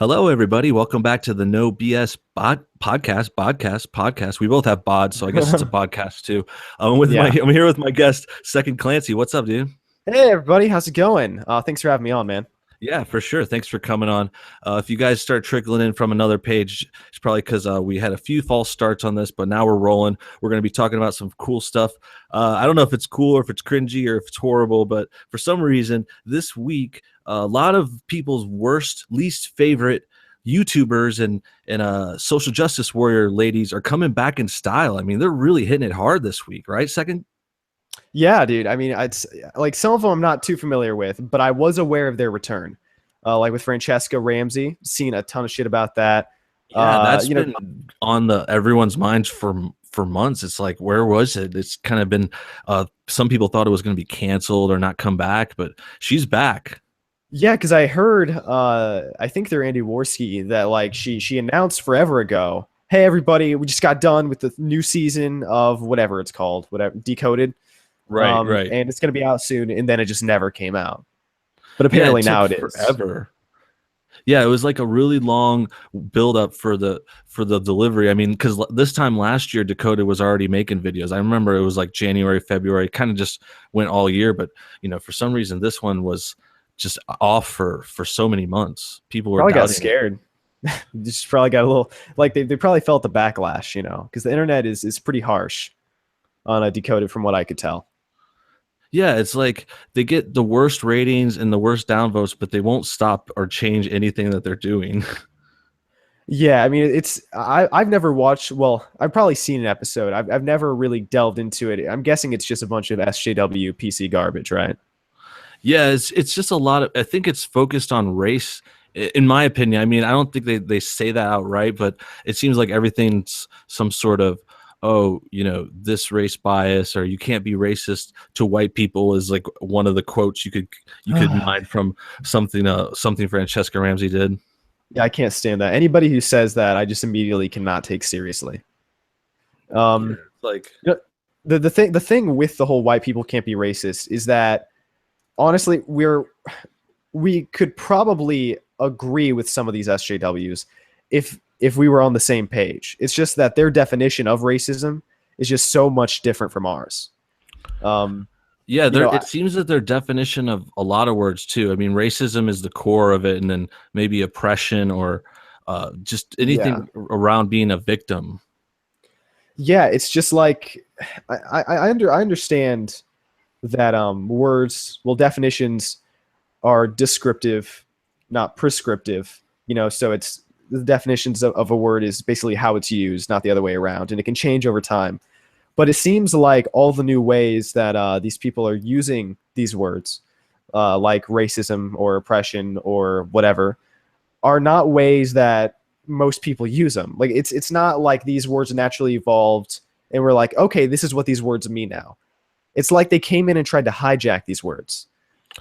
Hello, everybody. Welcome back to the No BS podcast. We both have bods, so I guess it's a podcast too. Yeah. I'm here with my guest, SecondClancy. What's up, dude? Hey, everybody. How's it going? Thanks for having me on, man. Yeah, for sure. Thanks for coming on. If you guys start trickling in from another page, it's probably because we had a few false starts on this, but now we're rolling. We're going to be talking about some cool stuff. I don't know if it's cool or if it's cringy or if it's horrible, but for some reason this week, a lot of people's least favorite YouTubers and social justice warrior ladies are coming back in style. I mean, they're really hitting it hard this week, right? Second. Yeah, dude. I mean, it's like some of them I'm not too familiar with, but I was aware of their return. Like with Francesca Ramsey, seen a ton of shit about that. Yeah, that's You know, been on the everyone's minds for months. It's like, where was it? It's kind of been some people thought it was going to be canceled or not come back, but she's back. yeah, because I heard, I think they're Andy Worski that like she announced forever ago, hey everybody, we just got done with the new season of whatever it's called, whatever Decoded, Right. and it's gonna be out soon, and then it just never came out. But Yeah, apparently it took now it is. forever. Yeah, it was like a really long build up for the delivery. I mean, because this time last year, Dakota was already making videos. I remember it was like January, February, kind of just went all year. But for some reason, this one was just off for so many months. People were Probably got doubting it. scared. Just probably got a little like they probably felt the backlash, because the internet is pretty harsh on a Decoded from what I could tell. Yeah, it's like they get the worst ratings and the worst downvotes, but they won't stop or change anything that they're doing. Yeah, I mean I've never watched, well, I've probably seen an episode. I've never really delved into it. I'm guessing it's just a bunch of SJW PC garbage, right? Yeah, it's just a lot of. I think it's focused on race, in my opinion. I mean, I don't think they say that outright, but it seems like everything's some sort of, oh, this race bias, or you can't be racist to white people is like one of the quotes you could mine from something Francesca Ramsey did. Yeah, I can't stand that. Anybody who says that, I just immediately cannot take seriously. Yeah, Um, like you know, the thing with the whole white people can't be racist is that honestly, we could probably agree with some of these SJWs if we were on the same page. It's just that their definition of racism is just so much different from ours. Yeah, You know, it seems that their definition of a lot of words too. I mean, racism is the core of it, and then maybe oppression or just yeah, anything around being a victim. yeah. It's just like I understand that words, well, definitions are descriptive, not prescriptive. So it's the definitions of a word is basically how it's used, not the other way around, and it can change over time. But it seems like all the new ways that these people are using these words, like racism or oppression or whatever, are not ways that most people use them. Like it's not like these words naturally evolved and we're like, okay, this is what these words mean now. It's like they came in and tried to hijack these words.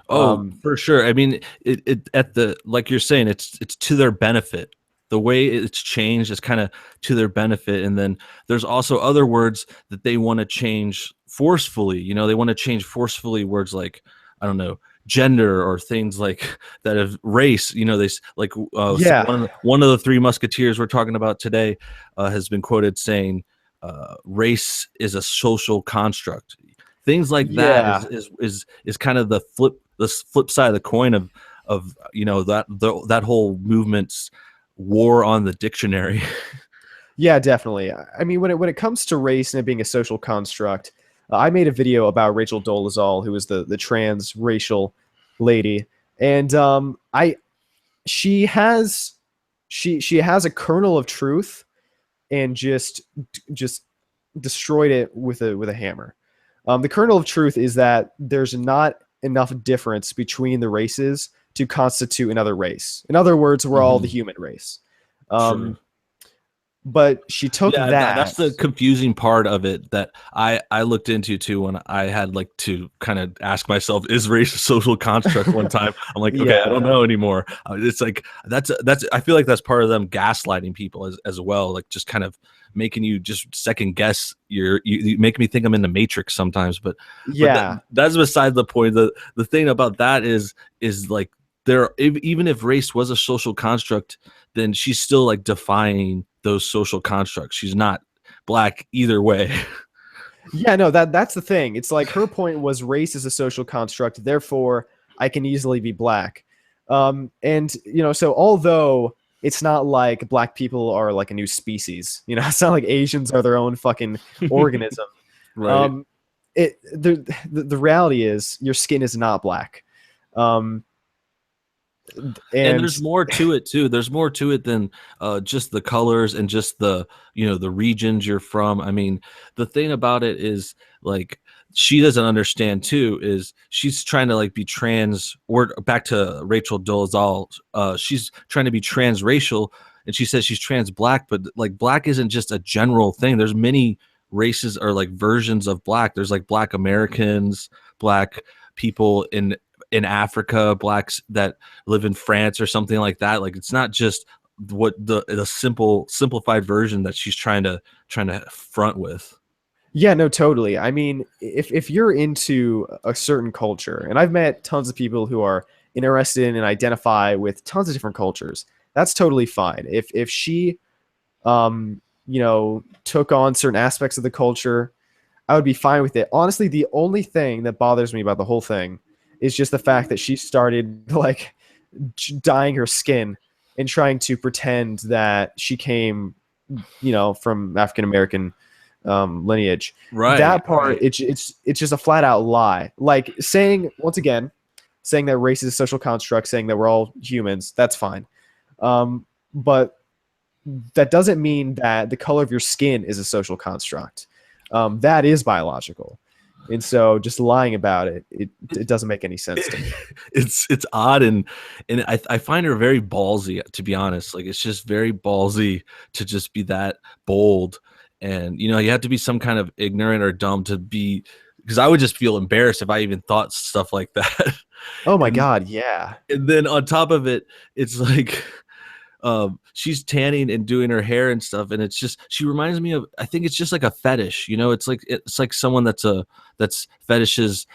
Oh, for sure. I mean, it at the like you're saying, it's to their benefit. The way it's changed is kind of to their benefit, and then there's also other words that they want to change forcefully. They want to change forcefully words like, I don't know, gender or things like that of race. Like Yeah, one of the three musketeers we're talking about today has been quoted saying, "Race is a social construct." Things like that yeah. is kind of the flip side of the coin of that whole movement's war on the dictionary. Yeah, definitely. I mean, when it comes to race and it being a social construct, I made a video about Rachel Dolezal, who is the trans racial lady, and I she has she has a kernel of truth and just destroyed it with a hammer. The kernel of truth is that there's not enough difference between the races to constitute another race. In other words, we're all the human race. Sure. Um, but she took Yeah, that's that. the confusing part of it that I looked into too when I had like to kind of ask myself, is race a social construct one time? I'm like, okay, I Yeah, don't know anymore. It's like that's I feel like that's part of them gaslighting people as well, like just kind of making you just second guess you make me think I'm in the Matrix sometimes, but yeah, that's beside the point. The thing about that is like even if race was a social construct, then she's still like defying those social constructs. She's not black either way. Yeah, no, that's the thing. It's like her point was race is a social construct, therefore I can easily be black. And so although it's not like black people are like a new species, it's not like Asians are their own fucking organism. Right. The reality is your skin is not black. Um, And and there's more to it too. There's more to it than just the colors and just the regions you're from. I mean, the thing about it is like she doesn't understand too is she's trying to like be trans, or back to Rachel Dolezal. She's trying to be transracial, and she says she's trans black, but like black isn't just a general thing. There's many races or like versions of black. There's like black Americans, black people in Africa, blacks that live in France or something like that. Like it's not just what the simplified version that she's trying to front with. yeah, no, totally. I mean, if you're into a certain culture, and I've met tons of people who are interested in and identify with tons of different cultures, that's totally fine. If she took on certain aspects of the culture, I would be fine with it. Honestly, the only thing that bothers me about the whole thing is just the fact that she started like dyeing her skin and trying to pretend that she came, from African American lineage. Right. That part, right. it's just a flat out lie. Like saying that race is a social construct, saying that we're all humans. That's fine, but that doesn't mean that the color of your skin is a social construct. That is biological. And so just lying about it doesn't make any sense to me. It's odd, and I find her very ballsy, to be honest. Like it's just very ballsy to just be that bold. And you have to be some kind of ignorant or dumb to be, because I would just feel embarrassed if I even thought stuff like that. Oh my and, God, yeah. and then on top of it, it's like she's tanning and doing her hair and stuff, and it's just, she reminds me of, I think it's just like a fetish, it's like someone that's fetishes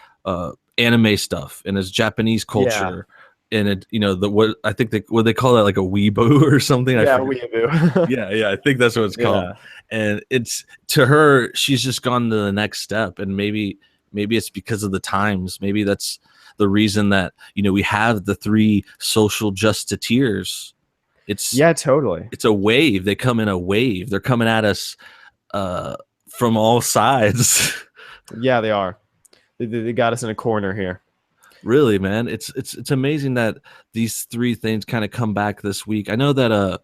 anime stuff and is Japanese culture. And it, what I think what they call that, like a weeaboo or something. Yeah, weeaboo. yeah, I think that's what it's called. And it's, to her, she's just gone to the next step, and maybe it's because of the times. Maybe that's the reason that we have the three social justiceers. Yeah, totally. It's a wave. They come in a wave. They're coming at us from all sides. Yeah, they are. They got us in a corner here. Really, man. It's amazing that these three things kind of come back this week. I know that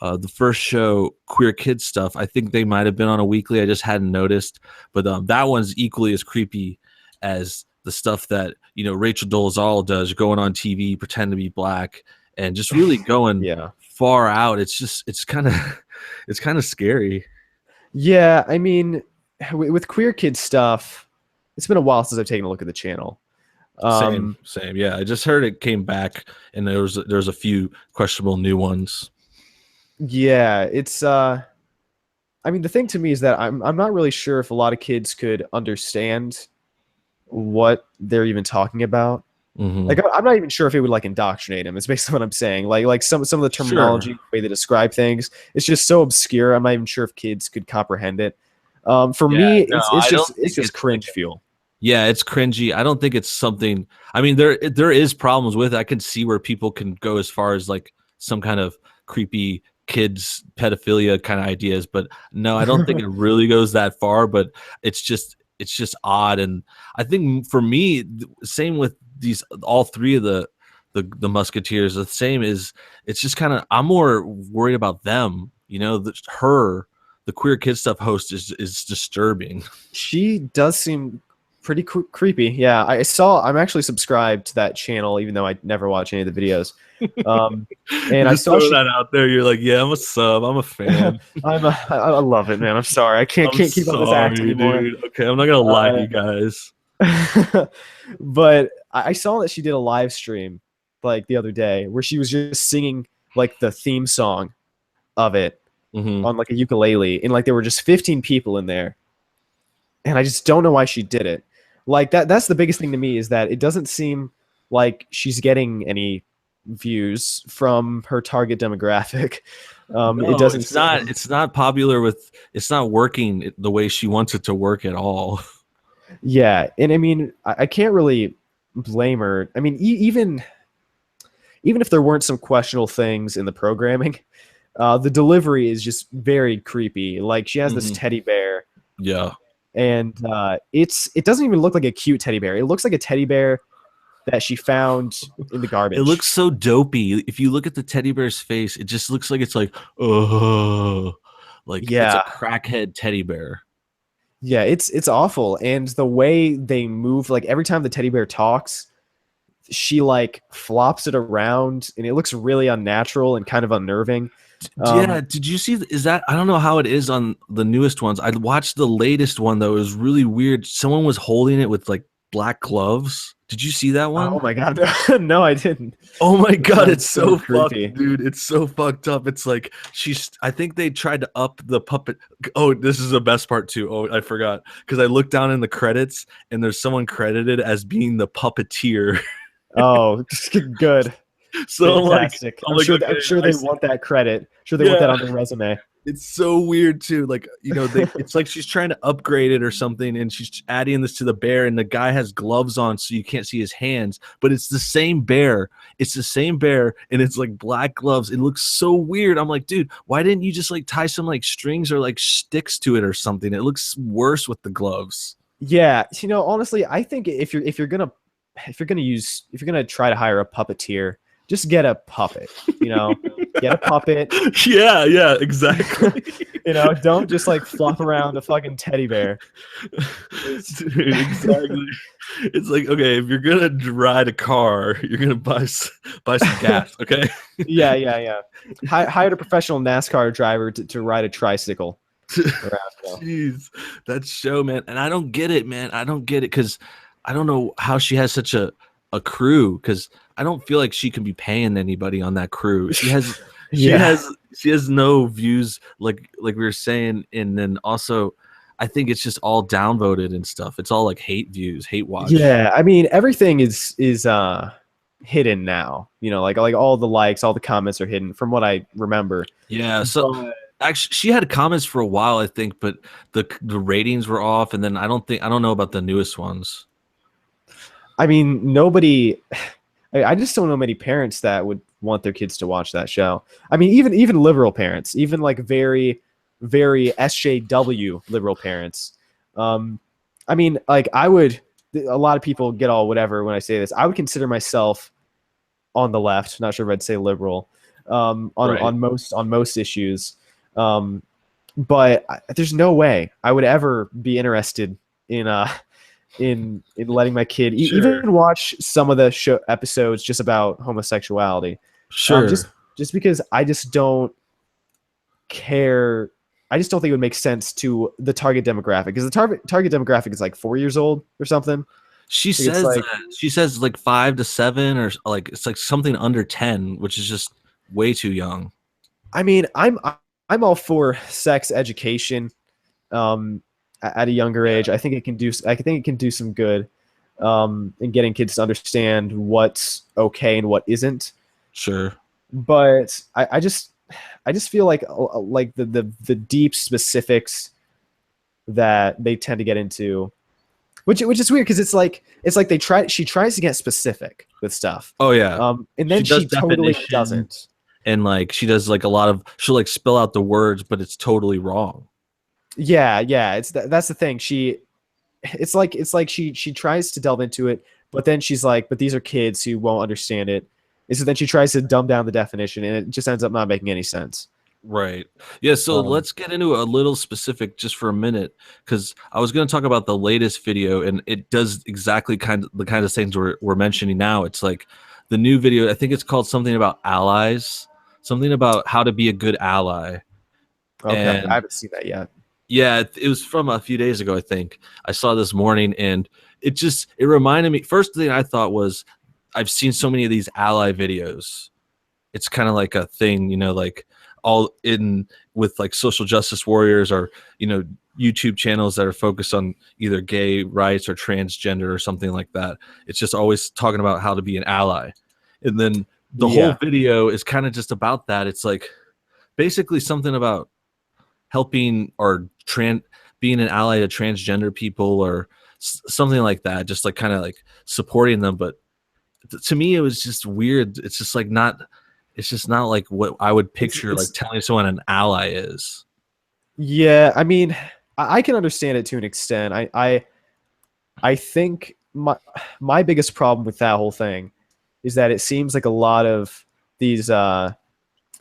the first show, Queer Kids Stuff, I think they might have been on a weekly. I just hadn't noticed. But that one's equally as creepy as the stuff that Rachel Dolezal does, going on TV, pretend to be black, and just really going far out. It's kind of scary. Yeah, I mean, with Queer Kid Stuff, it's been a while since I've taken a look at the channel. Same. Yeah, I just heard it came back, and there's a few questionable new ones. Yeah, it's I mean, the thing to me is that I'm not really sure if a lot of kids could understand what they're even talking about. Mm-hmm. Like, I'm not even sure if it would like indoctrinate them. It's basically what I'm saying. Like some of the terminology, the way they describe things, it's just so obscure. I'm not even sure if kids could comprehend it. For me, it's just cringe fuel. Yeah, it's cringy. I don't think it's something. I mean, there is problems with it. I can see where people can go as far as like some kind of creepy kids pedophilia kind of ideas, but no, I don't think it really goes that far. But it's just odd, and I think for me, same with these, all three of the Musketeers. The same is, it's just kind of, I'm more worried about them. The Queer Kid Stuff host is disturbing. She does seem pretty creepy. Yeah, I'm actually subscribed to that channel, even though I never watch any of the videos. And I saw that out there. You're like, yeah, I'm a sub. I'm a fan. I love it, man. I'm sorry. I can't keep up this act anymore. Dude. Okay, I'm not gonna lie to you guys. But I saw that she did a live stream like the other day where she was just singing like the theme song of it on like a ukulele, and like there were just 15 people in there, and I just don't know why she did it. Like that's the biggest thing to me, is that it doesn't seem like she's getting any views from her target demographic. It No, doesn't it's not. seem. It's not popular with. It's not working the way she wants it to work at all. Yeah, and I mean, I can't really blame her. I mean, even if there weren't some questionable things in the programming, the delivery is just very creepy. Like she has this Mhm. teddy bear, Yeah. and it doesn't even look like a cute teddy bear. It looks like a teddy bear that she found in the It looks garbage. so dopey. If you look at the teddy bear's face, it just looks like it's like, oh, like it's a Yeah, crackhead teddy bear. yeah, it's awful. And the way they move, like every time the teddy bear talks, she like flops it around, and it looks really unnatural and kind of unnerving. Yeah, Um, did you see? Is that I don't know how it is on the newest ones. I watched the latest one though. It was really weird. Someone was holding it with like black gloves. Did you see that oh one? my god, no, I didn't. Oh my That god, it's sounds so so fucked, creepy. dude. It's so fucked up. It's like she's I think they tried to up the puppet. Oh, this is the best part too. Oh, I forgot. Because I looked down in the credits and there's someone credited as being the puppeteer. Oh, good. So Fantastic. I'm like, I'm okay, sure I they see. want that credit. Sure they want that Yeah. on their resume. It's so weird too. Like, they it's like she's trying to upgrade it or something, and she's adding this to the bear, and the guy has gloves on so you can't see his hands, but it's the same bear. It's the same bear, and it's like black gloves. It looks so weird. I'm like, dude, why didn't you just like tie some like strings or like sticks to it or something? It looks worse with the gloves. Yeah, honestly, I think if you're gonna try to hire a puppeteer, just get a puppet. Get a puppet. Yeah, yeah, exactly. Don't just like flop around a fucking teddy bear. It's Dude, exactly. It's like, okay, if you're gonna ride a car, you're gonna buy some gas, okay? yeah, yeah, yeah. Hired a professional NASCAR driver to ride a tricycle around. Jeez, that show, man. And I don't get it, man. I don't get it because I don't know how she has such a crew because I don't feel like she can be paying anybody on that crew. She Yeah. has she has no views like we were saying, and then also I think it's just all downvoted and stuff. It's all like hate views, hate watch. Yeah, I mean everything is hidden now. Like all the likes, all the comments are hidden from what I remember. Yeah, so But actually she had comments for a while, I think, but the ratings were off, and then I don't know about the newest ones. I mean nobody I just don't know many parents that would want their kids to watch that show. I mean even liberal parents, even like very very SJW liberal parents. Um I mean like I would a lot of people get all whatever when I say this. I would consider myself on the left. Not sure if I'd say liberal on Right. on most issues. Um, but there's no way I would ever be interested in in letting my kid Sure. even watch some of the show episodes just about homosexuality. Sure. Just because I just don't care. I just don't think it would make sense to the target demographic because the target demographic is like 4 years old or something. She Like it's says like that. She says like 5 to 7 or like it's like something under 10, which is just way too young. I mean I'm all for sex education at a younger age. I think it can do some good in getting kids to understand what's okay and what isn't. Sure. But I just feel like the deep specifics that they tend to get into, which is weird because it's like she tries to get specific with stuff, Oh yeah. and She then does she totally definition doesn't. and like she does like a lot of she'll like spell out the words, but it's totally wrong. Yeah, yeah. That's the thing. It's like she tries to delve into it, but then she's like, but these are kids who won't understand it. And so then she tries to dumb down the definition, and it just ends up not making any sense. Right. Yeah, so Um, let's get into a little specific just for a minute cuz I was going to talk about the latest video and it does exactly the kind of things we're mentioning now. It's like the new video, I think it's called something about allies, something about how to be a good ally. okay, I And haven't seen that yet. yeah, it was from a few days ago, I think. I saw this morning and it reminded me. First thing I thought was I've seen so many of these ally videos. It's kind of like a thing, like all in with like social justice warriors or, YouTube channels that are focused on either gay rights or transgender or something like that. It's just always talking about how to be an ally. And then the whole Yeah. video is kind of just about that. It's like basically something about helping or being an ally to transgender people or something like that, just like kind of like supporting them. But to me it was just weird. It's just like not, it's just not like what I would picture like It's telling someone an ally is. yeah, I mean, I can understand it to an extent. I think my biggest problem with that whole thing is that it seems like a lot of these SJW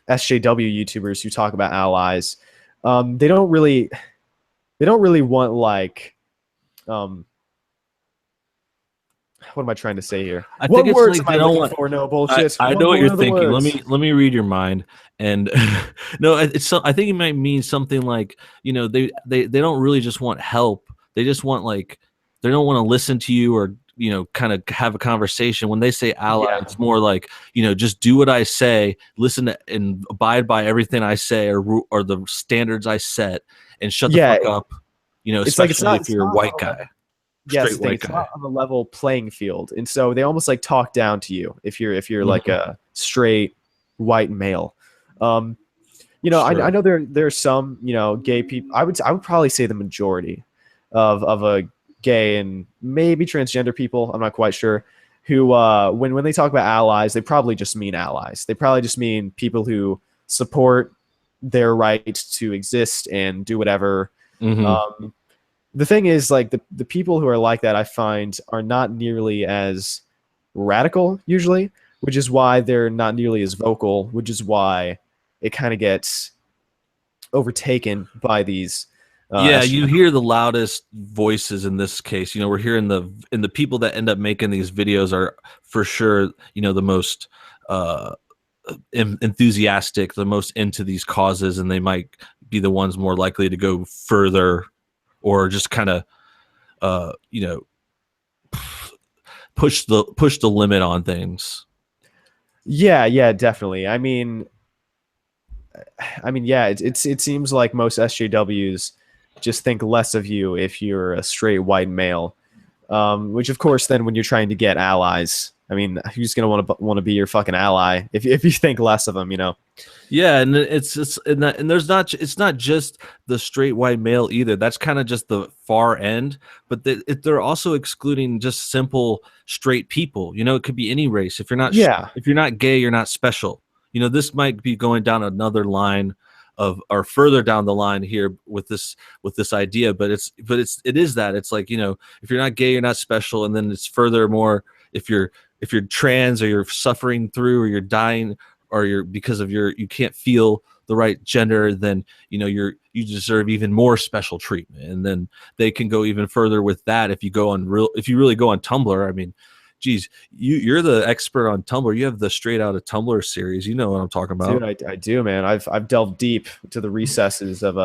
YouTubers who talk about allies, they don't really want like um what am I trying to say here? I What think it's words like am they I don't looking want. for? No I, bullshit. I know what What you're are the thinking. Let words? me read your mind. And no, I think it might mean something like, they don't really just want help. They just want like, they don't want to listen to you or kind of have a conversation. When they say ally, Yeah, it's more like, just do what I say, listen and abide by everything I say or the standards I set, and shut the yeah. fuck up. It's like Especially if it's you're a not white on a, guy, yeah, that's straight the thing. white It's guy. not on a level playing field, and so they almost like talk down to you if you're like Mhm. a straight white male. Um, I Sure. know there's some gay people. I would probably say the majority of a gay and maybe transgender people. I'm not quite sure. Who when they talk about allies, they probably just mean allies. They probably just mean people who support their right to exist and do whatever. Hmm. Um, the thing is, like the people who are like that, I find are not nearly as radical usually, which is why they're not nearly as vocal, which is why it kind of gets overtaken by these Yeah, SG. you hear the loudest voices in this case. We're hearing the people that end up making these videos are for sure, the most uh enthusiastic, the most into these causes, and they might be the ones more likely to go further or just kind of uh, you know, push the limit on things. Yeah, yeah, definitely. I mean, yeah, it seems like most SJWs just think less of you if you're a straight white male. Which of course, then when you're trying to get allies, I mean, who's gonna want to be your fucking ally if you think less of them, you know? Yeah, and and there's not, it's not just the straight white male either. That's kind of just the far end, but they're also excluding just simple straight people. It could be any race. Yeah, If you're not gay, you're not special. This might be going down another line of, or further down the line here with this idea, but it is that it's like, if you're not gay, you're not special, and then it's furthermore, if you're trans, or you're suffering through, or you're dying, or you're, because of you can't feel the right gender, then you deserve even more special treatment. And then they can go even further with that. If you really go on Tumblr, I mean, geez, you're the expert on Tumblr. You have the Straight Out of Tumblr series. You know what I'm talking dude, about. I do, man. I've delved deep to the recesses of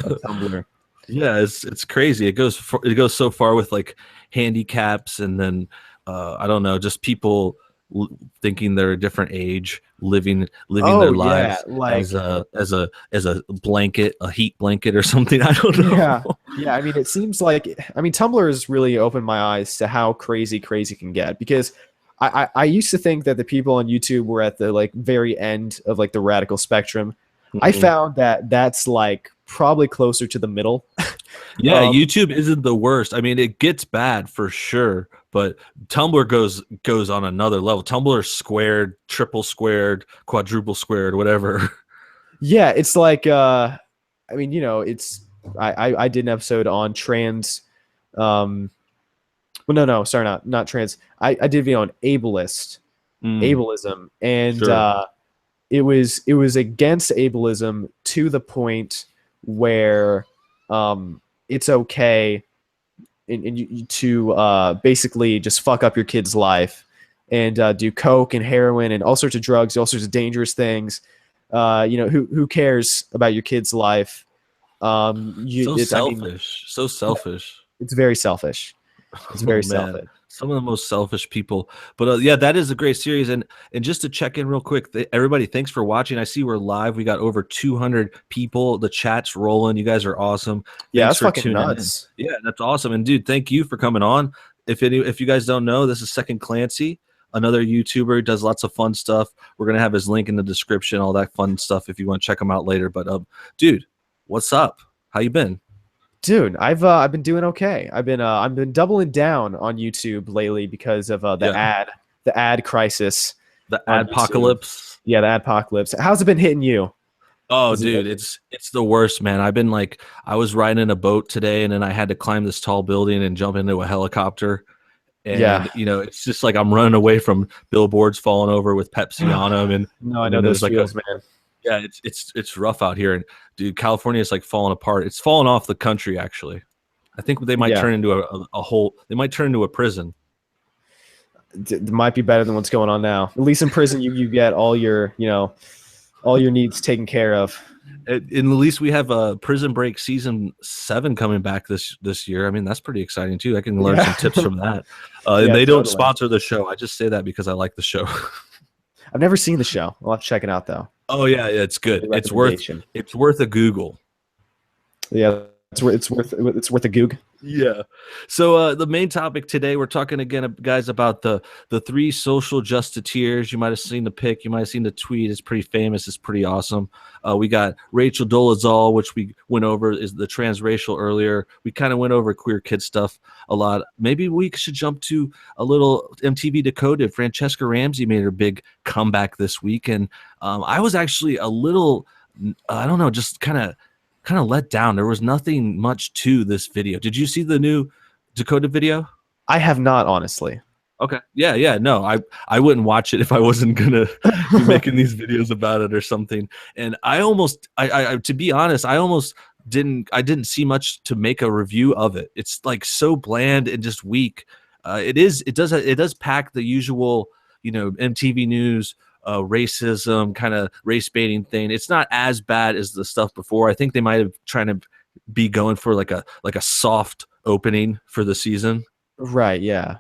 Tumblr. Yeah, it's crazy. It goes so far with like handicaps, and then I don't know, just people thinking they're a different age, living Oh their yeah, lives as like a blanket, a heat blanket or something. I don't yeah, know. yeah. I mean, it seems like Tumblr has really opened my eyes to how crazy can get because I used to think that the people on YouTube were at the like very end of like the radical spectrum. I Mhm. found that that's like probably closer to the middle. Yeah, Um, YouTube isn't the worst. I mean, it gets bad for sure, but Tumblr goes on another level. Tumblr squared, triple squared, quadruple squared, whatever. yeah, it's like I mean, it's I did an episode on trans um well no, sorry, not trans. I did a video on Mm, ableism and sure. it was against ableism to the point where it's okay to basically just fuck up your kid's life and do coke and heroin and all sorts of drugs, all sorts of dangerous things. Who cares about your kid's life? So I mean, selfish. So yeah, selfish. it's very selfish. It's Oh very man, selfish. some of the most selfish people. But yeah, that is a great series. And just to check in real quick, everybody, thanks for watching. I see we're live. We got over 200 people. The chat's rolling. You guys are awesome. Yeah, Thanks that's for fucking tuning in. nuts. Yeah, that's awesome. And dude, thank you for coming on. If you guys don't know, this is Second Clancy. another YouTuber, does lots of fun stuff. We're gonna have his link in the description, all that fun stuff if you want to check him out later. But dude, what's up? How you been? Dude, I've been doing okay. I've been doubling down on YouTube lately because of Yeah, the ad crisis the on YouTube. adpocalypse. Yeah, the adpocalypse. How's it been hitting you? Oh, Is it dude, it's the worst, man. I've been like, I was riding in a boat today, and then I had to climb this tall building and jump into a helicopter. yeah. And it's just like I'm running away from billboards falling over with Pepsi on them, and No, I and know then there's those like a feels, man. yeah, it's rough out here, and dude, California is like falling apart. It's falling off the country, actually. I think they might Yeah. turn into a whole. They might turn into a prison. It might be better than what's going on now. At least in prison you get all your, all your needs taken care of. And at least we have a Prison Break season 7 coming back this year. I mean, that's pretty exciting too. I can learn Yeah. some tips from that. And Yeah, they don't totally. sponsor the show. I just say that because I like the show. I've never seen the show. I'll have to check it out though. Oh yeah, it's good. Good recommendation. It's worth a Google. Yeah, it's worth a goog. Yeah. So the main topic today, we're talking again, guys, about the three social justiceers. You might have seen the pic, you might have seen the tweet. It's pretty famous. It's pretty awesome. We got Rachel Dolezal, which we went over, is the transracial earlier. We kind of went over queer kid stuff a lot. Maybe we should jump to a little MTV Decoded. Francesca Ramsey made her big comeback this week, and I was actually a little, I don't know, just kind of let down. There was nothing much to this video. Did you see the new Dakota video? I have not, honestly. Okay. Yeah. No, I wouldn't watch it if I wasn't gonna be making these videos about it or something. And I almost, I to be honest, I didn't see much to make a review of it. It's like so bland and just weak. It does pack the usual, MTV News racism, kind of race baiting thing. It's not as bad as the stuff before. I think they might have trying to be going for like a soft opening for the season. Right, yeah.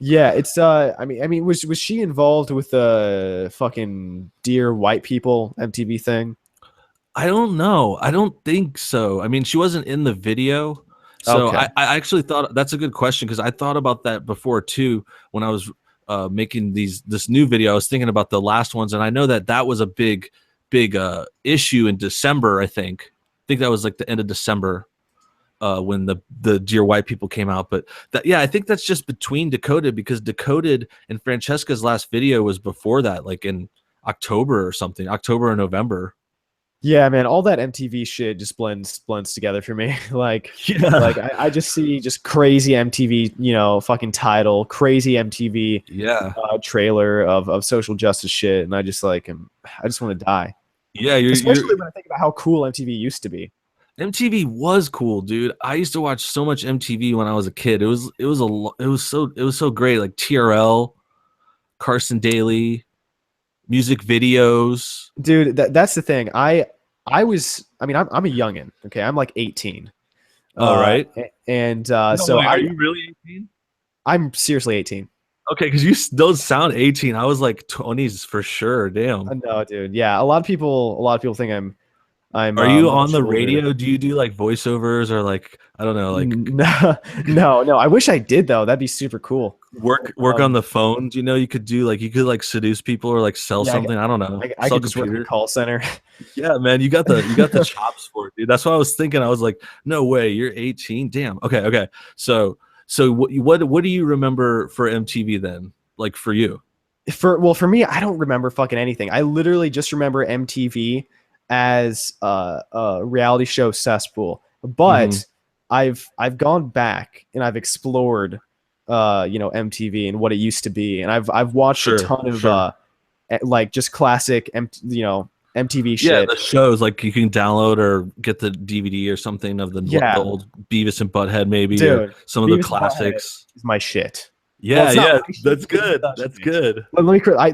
Yeah, it's I mean was she involved with the fucking Dear White People MTV thing? I don't know. I don't think so. I mean, she wasn't in the video. So Okay. I actually thought that's a good question because I thought about that before too when I was making this new video. I was thinking about the last ones, and I know that was a big issue in December. I think that was like the end of December when the Dear White People came out. But I think that's just between Decoded, because Decoded and Francesca's last video was before that, like in October or something, October or November. Yeah, man, all that MTV shit just blends together for me. Like I just see just crazy MTV, fucking title, crazy MTV Yeah. trailer of social justice shit, and I just I just want to die. Yeah, Especially when I think about how cool MTV used to be. MTV was cool, dude. I used to watch so much MTV when I was a kid. It was so great, like TRL, Carson Daly, music videos. Dude, that's the thing. I'm a youngin. Okay, I'm like 18. All right. And No so way, are you really 18? I'm seriously 18. Okay, because you don't sound 18. I was like 20s for sure. Damn. No, dude. Yeah, a lot of people think I'm Are you on much the older. radio? Do you do like voiceovers or like, I don't know, like No. I wish I did though. That'd be super cool. work on the phone? Do you know you could like seduce people or like sell Yeah, something? I don't know. I Sell could just work in a computer. call center. Yeah, man, you got the chops for it, dude. That's what I was thinking. I was like, no way, you're 18. Damn. Okay. So what do you remember for MTV then? Like for you? For me, I don't remember fucking anything. I literally just remember MTV as a reality show cesspool. But Mhm. I've gone back and I've explored MTV and what it used to be, and I've watched a ton of like just classic MTV Yeah, shit. the shows like you can download or get the DVD or something of the old Beavis and Butthead, maybe, or Dude, some of Beavis the and classics. Butthead is my shit. Well, Yeah, it's not yeah, my shit, that's it's good. the That's shit. good.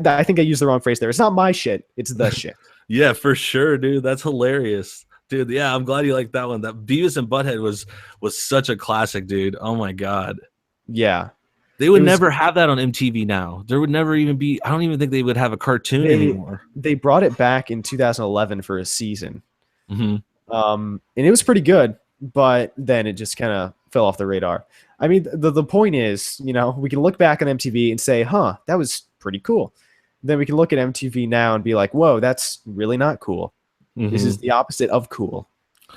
I think I used the wrong phrase there. It's not my shit. It's the shit. Yeah, for sure, dude. That's hilarious. Dude, yeah, I'm glad you like that one. That Beavis and Butthead was such a classic, dude. Oh my god. Yeah. They would It was never have that on MTV now. There would never even be, I don't even think they would have a cartoon anymore. they brought it back in 2011 for a season. Hmm. And it was pretty good, but then it just kind of fell off the radar. I mean, the point is, we can look back on MTV and say, huh, that was pretty cool. Then we can look at MTV now and be like, whoa, that's really not cool. This is Hmm. the opposite of cool.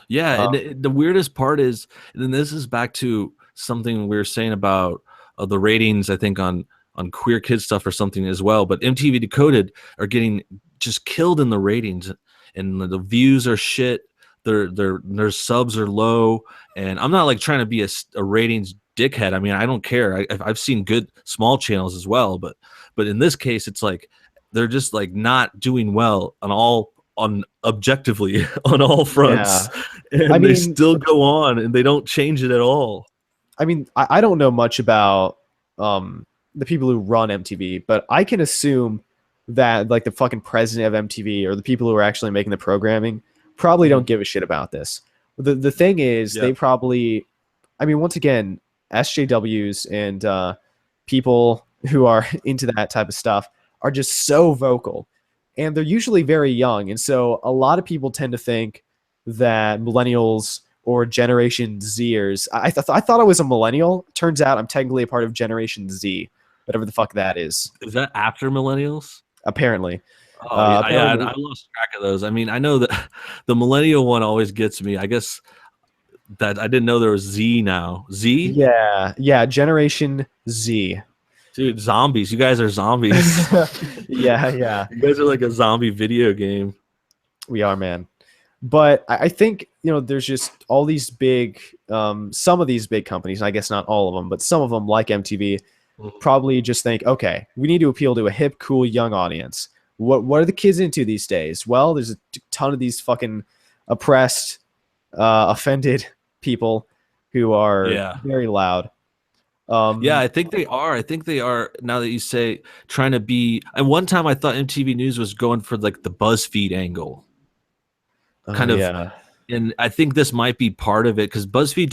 Yeah, Um, and the weirdest part is, and then this is back to something we were saying about the ratings. I think on queer kid stuff or something as well. But MTV Decoded are getting just killed in the ratings, and the views are shit. Their subs are low, and I'm not like trying to be a ratings dickhead. I mean, I don't care. I've seen good small channels as well, but in this case, it's like they're just like not doing well on objectively on all fronts, yeah. I and they mean, still go on and they don't change it at all. I don't know much about the people who run MTV, but I can assume that like the fucking president of MTV or the people who are actually making the programming probably don't Mhm. give a shit about this. The thing is, Yeah. they probably, I mean, once again, SJWs and people who are into that type of stuff are just so vocal, and they're usually very young, and so a lot of people tend to think that millennials or Generation Zers. I thought I was a millennial. Turns out I'm technically a part of Generation Z, whatever the fuck that is. Is that after millennials? Apparently, Oh yeah, yeah. I apparently, lost track of those. I mean, I know that the millennial one always gets me. I guess that I didn't know there was Z now. Z, yeah, yeah. Generation Z. dude, zombies. You guys are zombies. Yeah, yeah. You guys are like a zombie video game. We are, man. But I think there's just all these big, some of these big companies. I guess not all of them, but some of them, like MTV, Mhm. probably just think, okay, we need to appeal to a hip, cool, young audience. What are the kids into these days? Well, there's a ton of these fucking oppressed, offended people who are Yeah. very loud. Yeah, Um, I think they are. I think they are now that you say trying to be. And one time I thought MTV News was going for like the BuzzFeed angle, oh kind of. yeah, And I think this might be part of it because BuzzFeed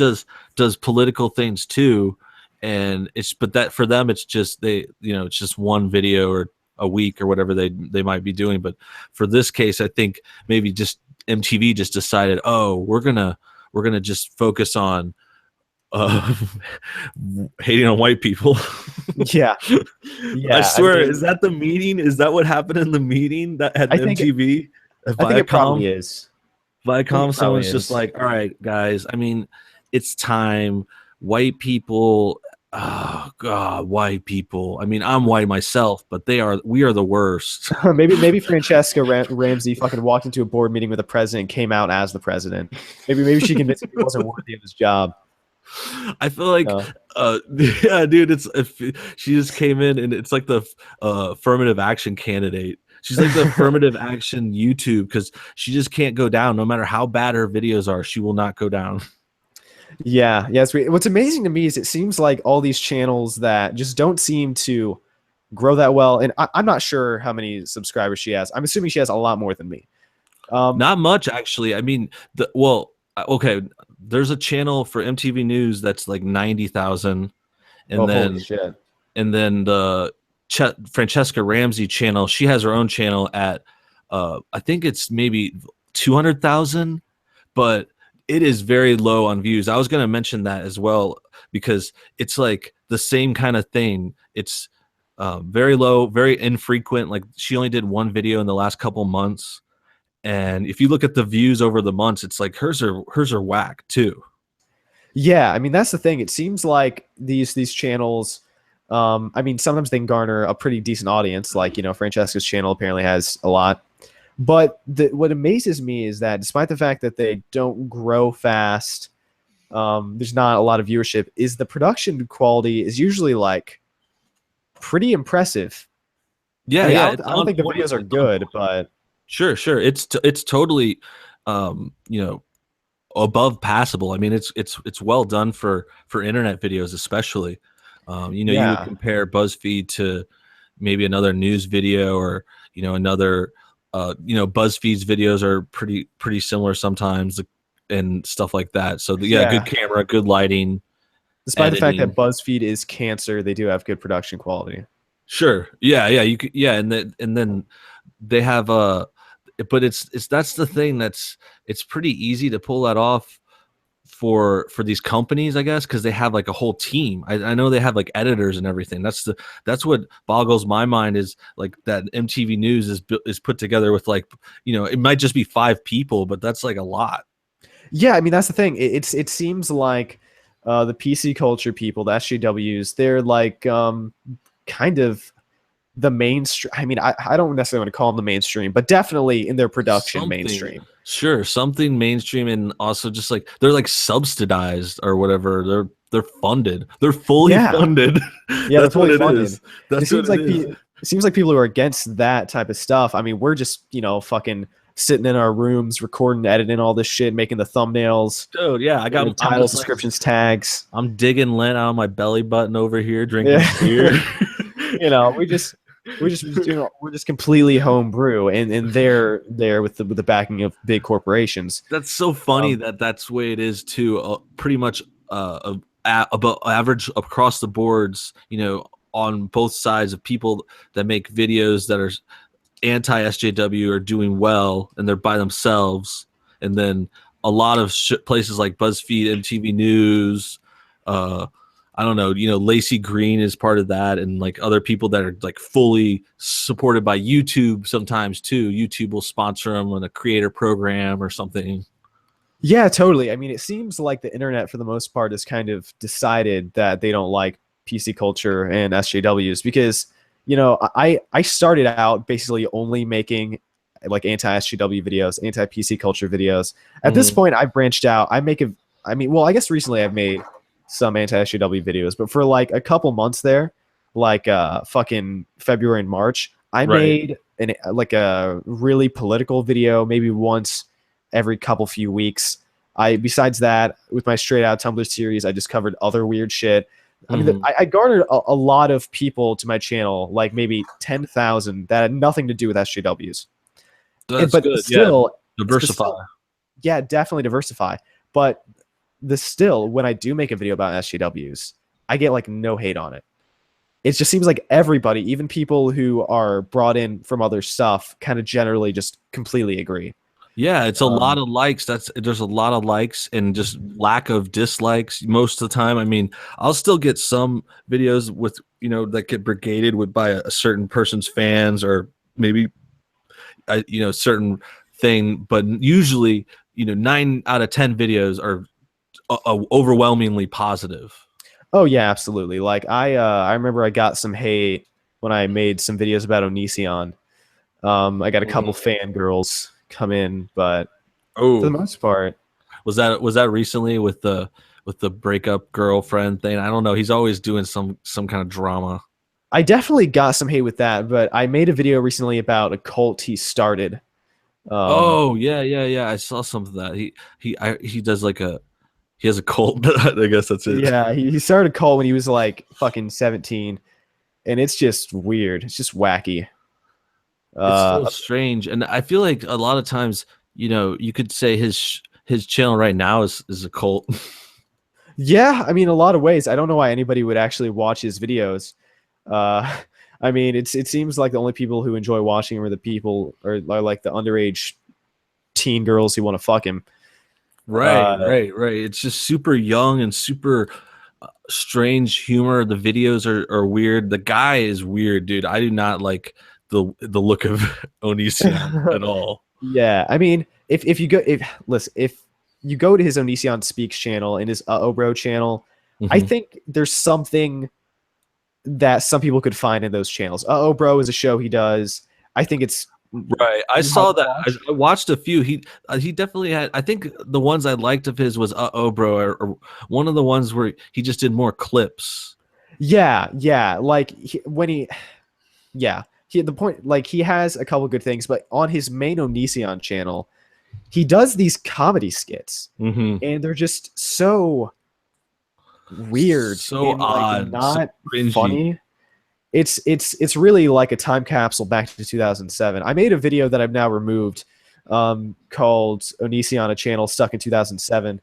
does political things too, and it's but that for them it's just it's just one video or a week or whatever they might be doing. But for this case, I think maybe just MTV just decided, oh, we're gonna just focus on uh, hating on white people. yeah, I yeah. I swear, is mean, that the meeting? Is that what happened in the meeting that at I think MTV at I think it probably Viacom? is. I think Viacom, it probably someone's just is. like, all right, guys, I mean, it's time. White people, oh God, white people. I mean, I'm white myself, but we are the worst. Maybe Francesca Ramsey fucking walked into a board meeting with the president and came out as the president. Maybe she convinced him he wasn't worthy of his job. I feel like, Uh, yeah, dude, it's if she just came in and it's like the affirmative action candidate. She's like the affirmative action YouTube because she just can't go down. No matter how bad her videos are, she will not go down. yeah, yeah. What's amazing to me is it seems like all these channels that just don't seem to grow that well, and I'm not sure how many subscribers she has. I'm assuming she has a lot more than me. Um, Not much, actually. I mean, okay. There's a channel for MTV News that's like 90,000, oh, and holy then shit! the Francesca Ramsey channel. She has her own channel at I think it's maybe 200,000, but it is very low on views. I was going to mention that as well because it's like the same kind of thing. It's very low, very infrequent. Like she only did one video in the last couple months, and if you look at the views over the months, it's like hers are whack too. Yeah, I mean that's the thing. It seems like these channels. I mean, sometimes they can garner a pretty decent audience. Like Francesca's channel apparently has a lot. But what amazes me is that despite the fact that they don't grow fast, there's not a lot of viewership. Is the production quality is usually like pretty impressive. I Yeah, mean, yeah, I don't think the videos are it's on good, point. but Sure, sure. It's totally above passable. I mean, it's well done for internet videos, especially. You would yeah, compare BuzzFeed to maybe another news video or another. BuzzFeed's videos are pretty similar sometimes, and stuff like that. So yeah, good yeah. camera, good lighting, Despite the fact that editing. BuzzFeed is cancer, they do have good production quality. Sure, yeah, yeah. You could, yeah, and then they have but it's that's the thing it's pretty easy to pull that off for these companies, I guess, because they have like a whole team. I know they have like editors and everything. That's what boggles my mind, is like that MTV News is put together with like, it might just be 5 people, but that's like a lot. Yeah, I mean that's the thing. It seems like the PC culture people, the SJWs, they're like kind of the mainstream. I mean, I don't necessarily want to call them the mainstream, but definitely in their production Something, mainstream. sure, something mainstream, and also just like they're like subsidized or whatever. They're funded. They're fully Yeah, funded. yeah, they're That's what fully it funded. is. It That's what seems it like is. it seems like people who are against that type of stuff. I mean, we're just fucking sitting in our rooms, recording, editing all this shit, making the thumbnails, Dude, yeah, the I'm titles, just like, descriptions, tags. I'm digging lint out of my belly button over here, drinking Yeah, beer. we're just completely homebrew, and they're there with the backing of big corporations. That's so funny Um, that that's the way it is too. Pretty much about average across the boards, on both sides of people that make videos that are anti SJW are doing well and they're by themselves, and then a lot of places like BuzzFeed, MTV News, uh, I don't know, Lacey Green is part of that, and like other people that are like fully supported by YouTube sometimes too. YouTube will sponsor them on a creator program or something. Yeah, totally. I mean, it seems like the internet, for the most part, has kind of decided that they don't like PC culture and SJWs because, I started out basically only making like anti SJW videos, anti PC culture videos. At this Mm-hmm. point, I've branched out. I mean, well, I guess recently I've made some anti SJW videos, but for like a couple months there, like fucking February and March, I Right. made like a really political video maybe once every couple few weeks. Besides that, with my straight out Tumblr series, I just covered other weird shit. I mean, Mm-hmm. I garnered a lot of people to my channel, like maybe 10,000 that had nothing to do with SJWs. That's But good. Yeah. still, but Diversify. still, yeah, definitely diversify. But when I do make a video about SJWs, I get like no hate on it. It just seems like everybody, even people who are brought in from other stuff, kind of generally just completely agree. Yeah, it's a lot Um, of likes. There's a lot of likes and just lack of dislikes most of the time. I mean, I'll still get some videos with, that get brigaded with by a certain person's fans, or maybe certain thing, but usually, 9 out of 10 videos are overwhelmingly positive. Oh yeah, absolutely. Like I remember I got some hate when I made some videos about Onision. I got a couple Mhm. fangirls come in, but for the Oh, most part, was that recently with the breakup girlfriend thing? I don't know. He's always doing some kind of drama. I definitely got some hate with that. But I made a video recently about a cult he started. Um, Oh yeah, yeah, yeah. I saw some of that. He does like he has a cult. I guess that's it. yeah, he started a cult when he was like fucking 17, and it's just weird. It's just wacky. It's so Uh, strange, and I feel like a lot of times, you could say his channel right now is a cult. yeah, I mean, a lot of ways. I don't know why anybody would actually watch his videos. Uh, I mean, it seems like the only people who enjoy watching him are the people are like the underage teen girls who want to fuck him. Right, Uh, right, right. It's just super young and super strange humor. The videos are weird. The guy is weird, dude. I do not like the look of Onision at all. yeah, I mean, if you go if listen if you go to his Onision Speaks channel and his Bro channel, I Mhm. think there's something that some people could find in those channels. Bro is a show he does. I think it's Right. I well saw that. I, watched. I watched a few. He definitely had. I think the ones I liked of his was oh bro, or one of the ones where he just did more clips. Yeah, yeah. Like yeah. The point, like he has a couple good things, but on his main Onision channel, he does these comedy skits, Hmm. and they're just so weird So and like odd, so not cringy. funny. It's really like a time capsule back to 2007. I made a video that I've now removed, called Onision, a channel stuck in 2007.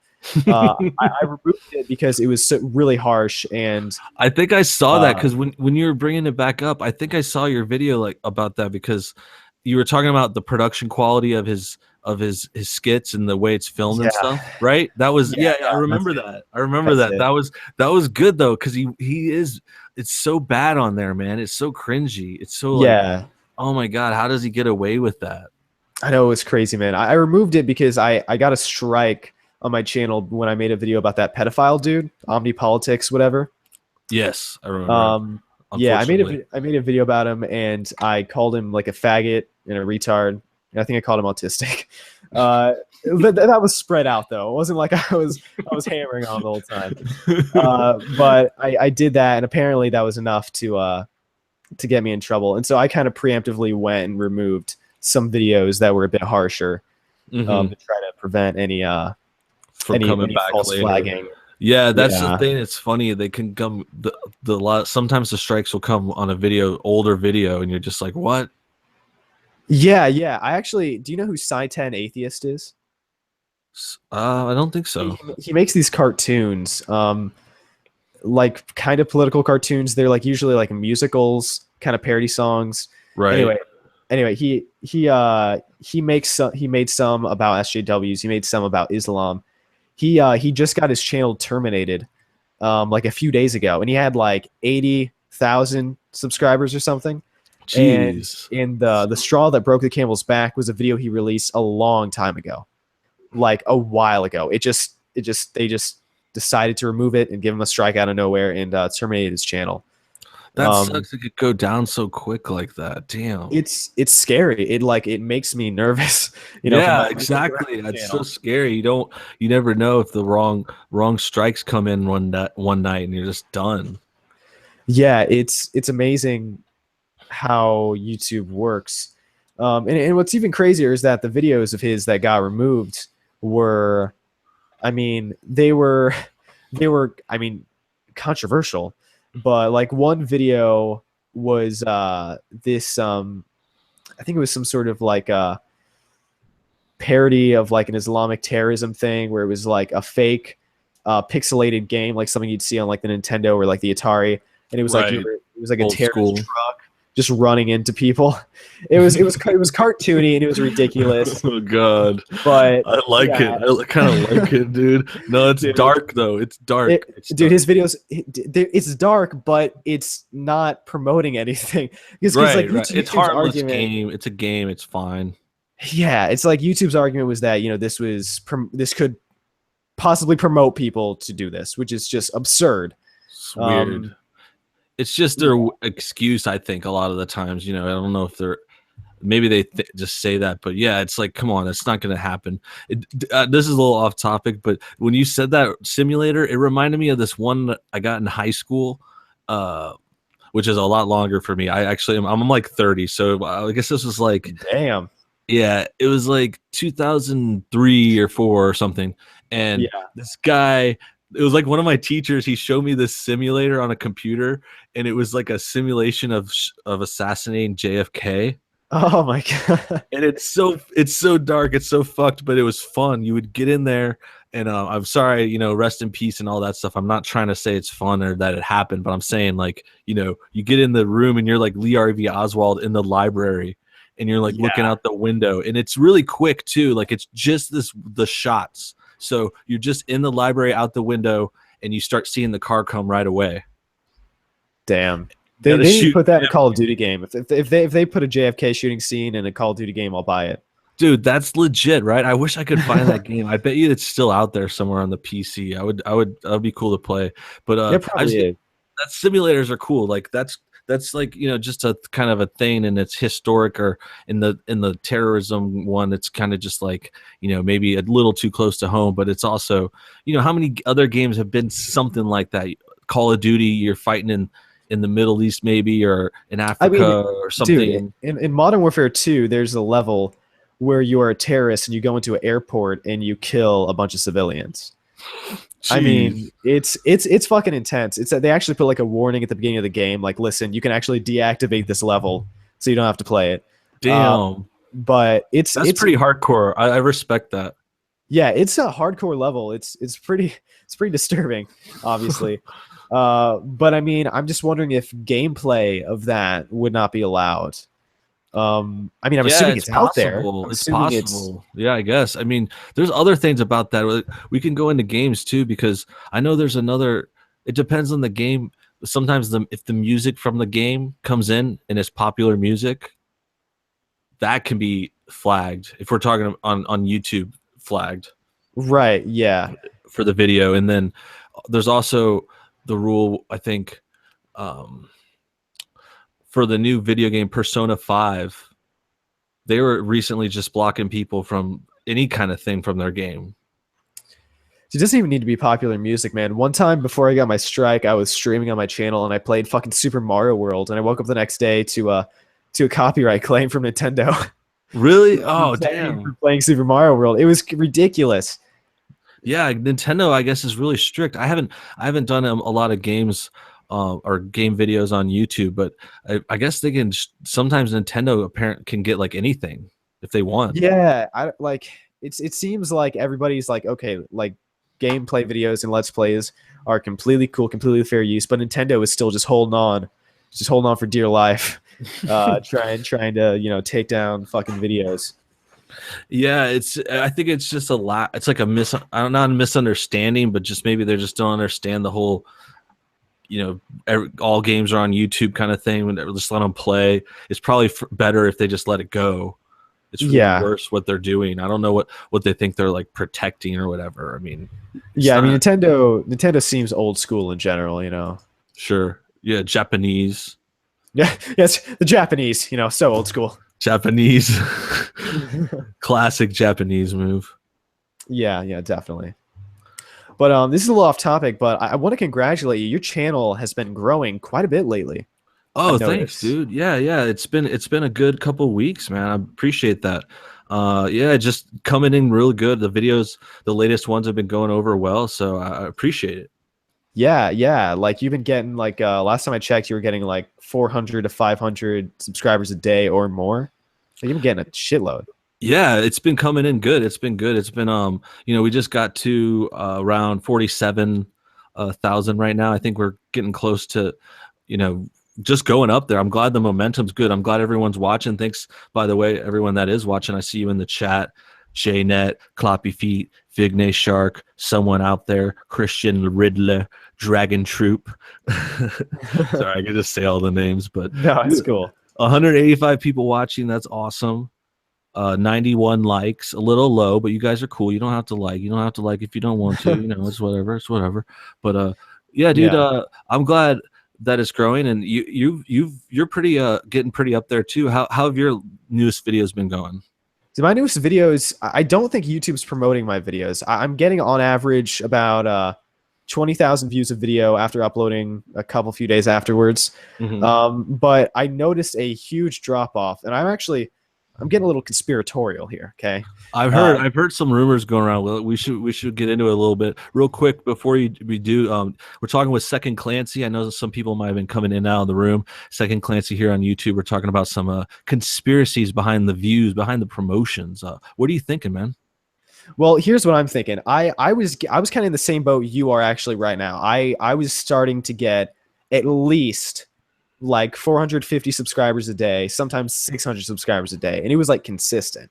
I removed it because it was really harsh and I think I saw that uh, because when you were bringing it back up, I think I saw your video like about that because you were talking about the production quality of of his skits and the way it's filmed and Yeah, stuff, right? That was yeah, I yeah. That's remember it. that. I remember That's that. it. That was good though, because he is it's so bad on there, man. It's so cringy. It's so like, Yeah, oh my god, how does he get away with that? I know it's crazy, man. I removed it because I got a strike on my channel when I made a video about that pedophile dude, Omnipolitics, whatever. Yes, I remember. Yeah, Unfortunately. I made a video about him, and I called him like a faggot and a retard. And I think I called him autistic. That was spread out though. It wasn't like I was hammering on him the whole time. But I did that, and apparently that was enough to get me in trouble. And so I kind of preemptively went and removed some videos that were a bit harsher, Hmm. to try to prevent From coming any back false later. flagging. Yeah, that's the Yeah. thing. It's funny. They can come the lot. Sometimes the strikes will come on a video, older video, and you're just like, what? Yeah, yeah. I actually, do you know who Sci-10 Atheist is? I don't think so. He makes these cartoons, like kind of political cartoons. They're like usually like musicals, kind of parody songs. Right. Anyway, he made some about SJWs. He made some about Islam. He just got his channel terminated, like a few days ago, and he had like 80,000 subscribers or something. And Jeez. in the straw that broke the camel's back was a video he released a long time ago, like a while ago. They just decided to remove it and give him a strike out of nowhere and terminated his channel. That sucks. It could go down so quick like that. Damn. It's scary. It makes me nervous, for Yeah, my exactly. That's so channel. scary. You never know if the wrong strikes come in one night and you're just done. Yeah, it's amazing how YouTube works. And what's even crazier is that the videos of his that got removed were, I mean, I mean, controversial, but like one video was this I think it was some sort of like a parody of like an Islamic terrorism thing where it was like a fake pixelated game, like something you'd see on like the Nintendo or like the Atari, and it was like Right. it was like a Old terrorist school. truck just running into people. It was cartoony and it was ridiculous, Oh god. but I like it. yeah, I kind of like it, dude. No, it's dude. dark though. It's dark. It's Dude, dark. his videos, it's dark, but it's not promoting anything. Because like Right. It's YouTube's harmless argument, game. It's a game. It's fine. yeah, it's like YouTube's argument was that this could possibly promote people to do this, which is just absurd. It's weird. Um, It's just their excuse, I think, a lot of the times. I don't know if they're maybe they just say that, but yeah, it's like, come on, it's not going to happen. This is a little off topic, but when you said that simulator, it reminded me of this one that I got in high school, which is a lot longer for me. I'm like 30, so I guess this was like, Damn. yeah, it was like 2003 or 4 or something, and Yeah. this guy. It was like one of my teachers. He showed me this simulator on a computer, and it was like a simulation of assassinating JFK. Oh my god. And it's so dark, it's so fucked, but it was fun. You would get in there, and I'm sorry, rest in peace and all that stuff. I'm not trying to say it's fun or that it happened, but I'm saying, like, you get in the room and you're like Lee Harvey Oswald in the library, and you're like looking Yeah. out the window, and it's really quick too. Like, it's just the shots. So you're just in the library out the window, and you start seeing the car come right away. Damn. You They gotta need to shoot put that in a him. Call of Duty game. If they put a JFK shooting scene in a Call of Duty game, I'll buy it. Dude, that's legit, right? I wish I could find that game. I bet you it's still out there somewhere on the PC. That would be cool to play. But It I just probably is. that simulators are cool. Like, that's like, just a kind of a thing, and it's historic. Or in the terrorism one, it's kind of just like, maybe a little too close to home, but it's also, how many other games have been something like that? Call of Duty, you're fighting in the Middle East, maybe, or in I Africa mean, or dude, something. in Modern Warfare 2, there's a level where you are a terrorist and you go into an airport and you kill a bunch of civilians. I mean, Jeez. it's fucking intense. It's that they actually put like a warning at the beginning of the game, like, listen, you can actually deactivate this level, so you don't have to play it. Damn. But That's pretty hardcore. I respect that. yeah, it's a hardcore level. It's pretty disturbing, obviously. But I mean, I'm just wondering if gameplay of that would not be allowed. I mean, I'm Yeah, assuming it's it's out there. possible. I'm It's assuming it's possible. Yeah, I guess. I mean, there's other things about that. We can go into games too, because I know there's another. It depends on the game. Sometimes if the music from the game comes in and it's popular music, that can be flagged. If we're talking on YouTube, flagged right. Yeah. for the video. And then there's also the rule, I think, um, for the new video game Persona 5. They were recently just blocking people from any kind of thing from their game. It doesn't even need to be popular music, man. One time before I got my strike, I was streaming on my channel and I played fucking Super Mario World, and I woke up the next day to a copyright claim from Nintendo Really? for Oh, damn. playing Super Mario World. It was ridiculous. Yeah, Nintendo, I guess, is really strict. I haven't done a lot of games or game videos on YouTube, but I guess they can. Sometimes Nintendo apparent can get like anything if they want. Yeah, I like it seems like everybody's like, okay, like gameplay videos and let's plays are completely cool, completely fair use, but Nintendo is still just holding on for dear life, trying to, take down fucking videos. Yeah, I think it's just a lot. It's like I don't know, a misunderstanding, but just maybe they just don't understand the whole, all games are on YouTube kind of thing. When they just let them play, it's probably better if they just let it go. It's really Yeah. worse what they're doing. I don't know what they think they're like protecting or whatever. I mean, it's Yeah, I mean not Nintendo seems old school in general, sure. Yeah, Japanese, Yeah, yes, the Japanese, so old school. Japanese, classic Japanese move. Yeah, yeah, definitely. But this is a little off topic, but I want to congratulate you. Your channel has been growing quite a bit lately. Oh, I've thanks, noticed. dude. Yeah, yeah. It's been a good couple of weeks, man. I appreciate that. Yeah, just coming in real good. The videos, the latest ones have been going over well, so I appreciate it. Yeah, yeah. Like you've been getting like last time I checked, you were getting like 400 to 500 subscribers a day or more. So you've been getting a shitload. Yeah, it's been coming in good. It's been good. It's been we just got to around 47 thousand right now. I think we're getting close to, you know, just going up there. I'm glad the momentum's good. I'm glad everyone's watching. Thanks, by the way, everyone that is watching. I see you in the chat. JNet, Cloppy Feet, Vigne Shark, someone out there, Christian Riddler, Dragon Troop. Sorry, I could just say all the names, but No, it's cool. 185 people watching. That's awesome. 91 likes, a little low, but you guys are cool. You don't have to like. You don't have to like if you don't want to. It's whatever. It's whatever. But yeah, dude. Yeah. I'm glad that it's growing, and you're pretty getting pretty up there too. How have your newest videos been going? So my newest videos, I don't think YouTube's promoting my videos. I'm getting on average about 20,000 views of video after uploading a couple few days afterwards. Mm-hmm. But I noticed a huge drop off, and I'm getting a little conspiratorial here. Okay. I've heard some rumors going around. We should get into it a little bit real quick before we do. We're talking with SecondClancy. I know that some people might have been coming in and out of the room. SecondClancy here on YouTube. We're talking about some conspiracies behind the views, behind the promotions. What are you thinking, man? Well, here's what I'm thinking. I was kind of in the same boat you are actually right now. I was starting to get at least like 450 subscribers a day, sometimes 600 subscribers a day, and it was like consistent.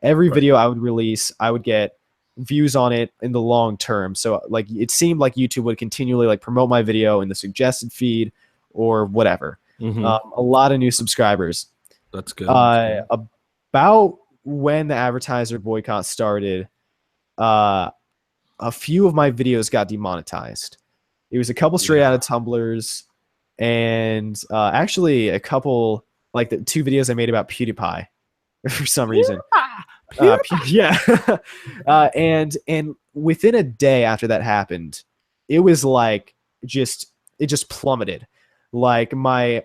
Every Right. video I would release, I would get views on it in the long term. So like it seemed like YouTube would continually like promote my video in the suggested feed or whatever. Mm-hmm. A lot of new subscribers. That's good. That's good. About when the advertiser boycott started, a few of my videos got demonetized. It was a couple straight out of Tumblrs, and actually a couple, like the two videos I made about PewDiePie for some reason. Yeah. And within a day after that happened, it was like it just plummeted. Like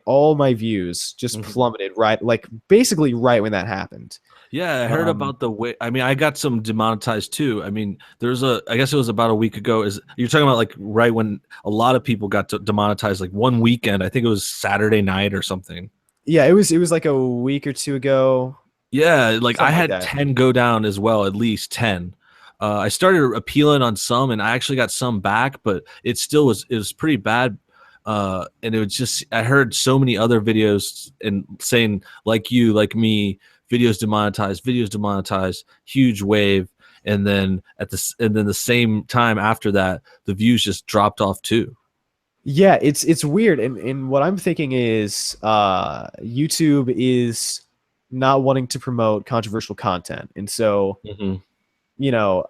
all my views just plummeted, right? Like basically right when that happened. Yeah, I heard about the way. I mean, I got some demonetized too. I mean, I guess it was about a week ago. You're talking about like right when a lot of people got demonetized, like one weekend. I think it was Saturday night or something. Yeah, it was like a week or two ago. Yeah, like I Something like had that. 10 go down as well, at least 10. I started appealing on some, and I actually got some back, but it was pretty bad. And it was just, I heard so many other videos and saying like you, like me, videos demonetized, huge wave. And then the same time after that, the views just dropped off too. Yeah, it's weird, and what I'm thinking is YouTube is not wanting to promote controversial content, and so Hmm. you know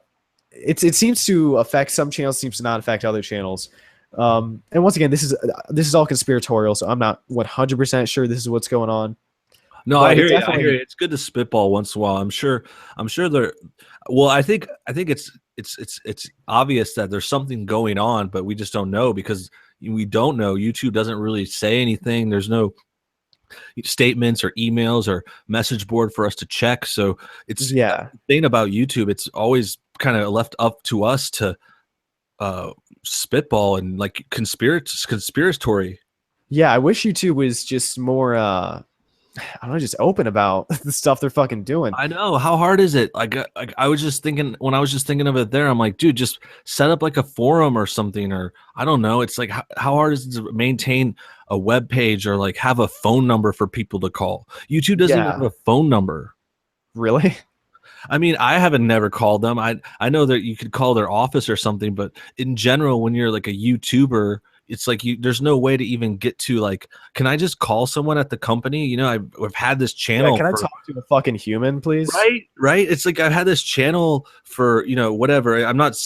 it seems to affect some channels, seems to not affect other channels. And once again, this is all conspiratorial, so I'm not 100% sure this is what's going on, No, I but it hear you. I hear definitely you. It's good to spitball once in a while. I'm sure there. Well, I think it's obvious that there's something going on, but we just don't know because we don't know. YouTube doesn't really say anything. There's no statements or emails or message board for us to check. So that's yeah the thing about YouTube. It's always kind of left up to us to uh, spitball and like conspiratory. yeah. I wish YouTube was just more I don't know, just open about the stuff they're fucking doing. I know. How hard is it? Like I was just thinking when I was just thinking of it there, I'm like, dude, just set up like a forum or something, or I don't know. It's like how hard is it to maintain a web page or like have a phone number for people to call? YouTube doesn't even have Yeah, a phone number. really. I mean, I haven't never called them. I know that you could call their office or something, but in general, when you're like a YouTuber, it's like there's no way to even get to like, can I just call someone at the company? You know, I've had this Yeah, channel can I for talk to a fucking human, please? right. It's like I've had this channel for whatever. I'm not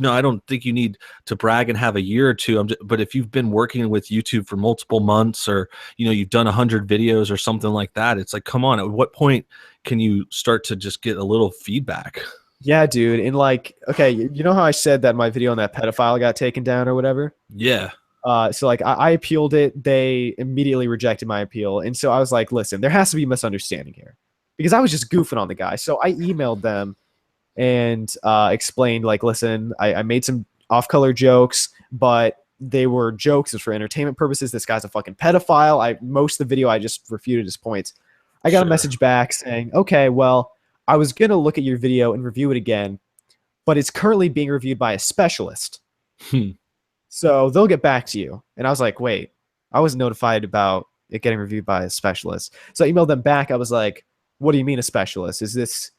I don't think you need to brag and have a year or two. But if you've been working with YouTube for multiple months, or you've done 100 videos or something like that, it's like, come on, at what point can you start to just get a little feedback? Yeah, dude. And like, okay, you know how I said that my video on that pedophile got taken down or whatever? Yeah. So like I appealed it. They immediately rejected my appeal. And so I was like, listen, there has to be a misunderstanding here. Because I was just goofing on the guy. So I emailed them and explained, like, listen, I made some off-color jokes, but they were jokes. It's for entertainment purposes. This guy's a fucking pedophile. Most of the video I just refuted his points. I got a Sure. message back saying, okay, well, I was gonna look at your video and review it again, but it's currently being reviewed by a specialist. Hmm. So they'll get back to you. And I was like, wait, I was notified about it getting reviewed by a specialist. So I emailed them back. I was like, what do you mean a specialist? Is this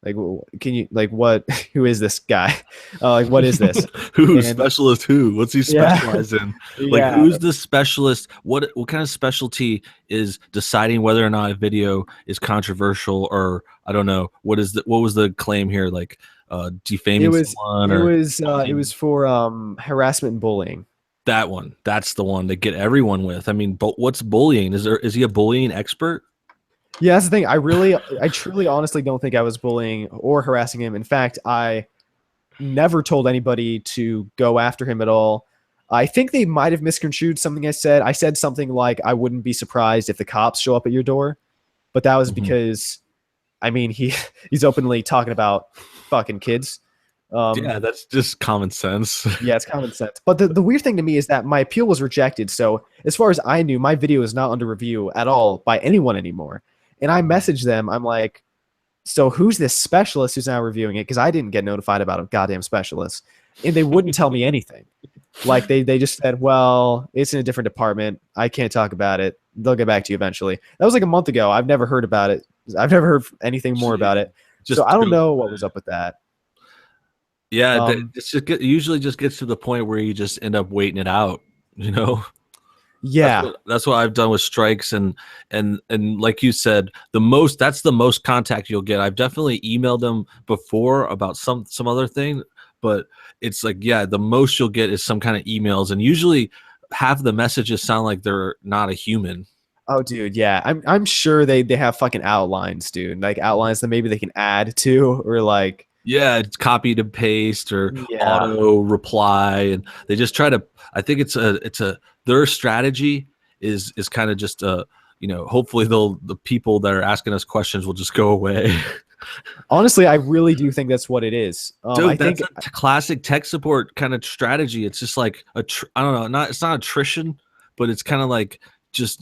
like, can you, like, what, who is this guy? Like, what is this? Who And specialist? Who? What's he yeah, specialize in? Like, yeah. who's the specialist? What kind of specialty is deciding whether or not a video is controversial, or I don't know. What was the claim here? Like, It defaming was, someone it or was, it taunting? was for harassment and bullying. That one. That's the one to get everyone with. I mean, but what's bullying? Is he a bullying expert? Yeah, that's the thing. I truly, honestly don't think I was bullying or harassing him. In fact, I never told anybody to go after him at all. I think they might have misconstrued something I said. I said something like, I wouldn't be surprised if the cops show up at your door. But that was Mhm. because, I mean, he's openly talking about fucking kids. Yeah, that's just common sense. Yeah, it's common sense. But the weird thing to me is that my appeal was rejected. So as far as I knew, my video is not under review at all by anyone anymore. And I messaged them. I'm like, so who's this specialist who's now reviewing it? Because I didn't get notified about a goddamn specialist. And they wouldn't tell me anything. Like they just said, well, it's in a different department. I can't talk about it. They'll get back to you eventually. That was like a month ago. I've never heard about it. I've never heard anything more about Gee, it. So just I don't know what was up with that. yeah, Um, usually just gets to the point where you just end up waiting it out. You know, yeah. that's what I've done with strikes, and like you said, that's the most contact you'll get. I've definitely emailed them before about some other thing, but it's like, yeah, the most you'll get is some kind of emails, and usually half the messages sound like they're not a human. Oh, dude. Yeah. I'm sure they have fucking outlines, dude. Like outlines that maybe they can add to, or like, Yeah, it's copy to paste or yeah. auto reply, and they just try to. I think it's a their strategy is kind of just hopefully the people that are asking us questions will just go away. Honestly, I really do think that's what it is. I Dude, think that's a classic tech support kind of strategy. It's just like I don't know, not it's not attrition, but it's kind of like just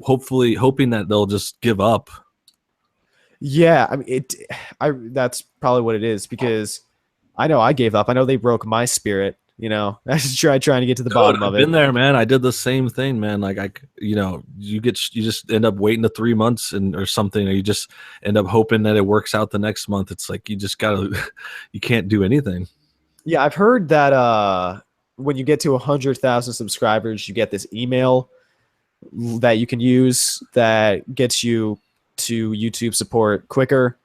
hopefully hoping that they'll just give up. yeah, I mean I that's probably what it is because I know I gave up. I know they broke my spirit. You know, I just trying to get to the Dude, bottom I've of it. been there, man. I did the same thing, man. Like you just end up waiting to 3 months or something, or you just end up hoping that it works out the next month. It's like you just gotta, you can't do anything. Yeah, I've heard that when you get to 100,000 subscribers, you get this email that you can use that gets you to YouTube support quicker.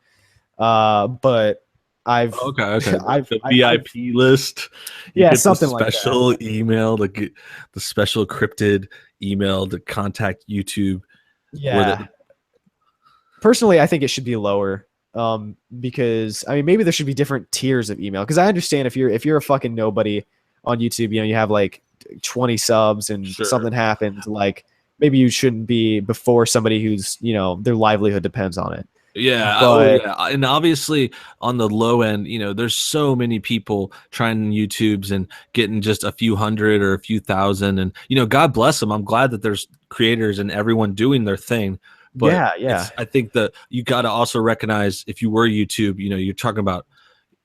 But I've Okay, okay. The I've VIP list. You yeah, get the something like that. special email, the special cryptid email to contact YouTube. Where Yeah. the Personally, I think it should be lower. Because I mean, maybe there should be different tiers of email. Because I understand if you're a fucking nobody on YouTube, you know, you have like 20 subs and sure. something happened, like maybe you shouldn't be before somebody who's, you know, their livelihood depends on it. Yeah, oh But yeah, and obviously on the low end, there's so many people trying YouTubes and getting just a few hundred or a few thousand, and God bless them. I'm glad that there's creators and everyone doing their thing, but yeah, yeah. I think that you got to also recognize if you were YouTube, you're talking about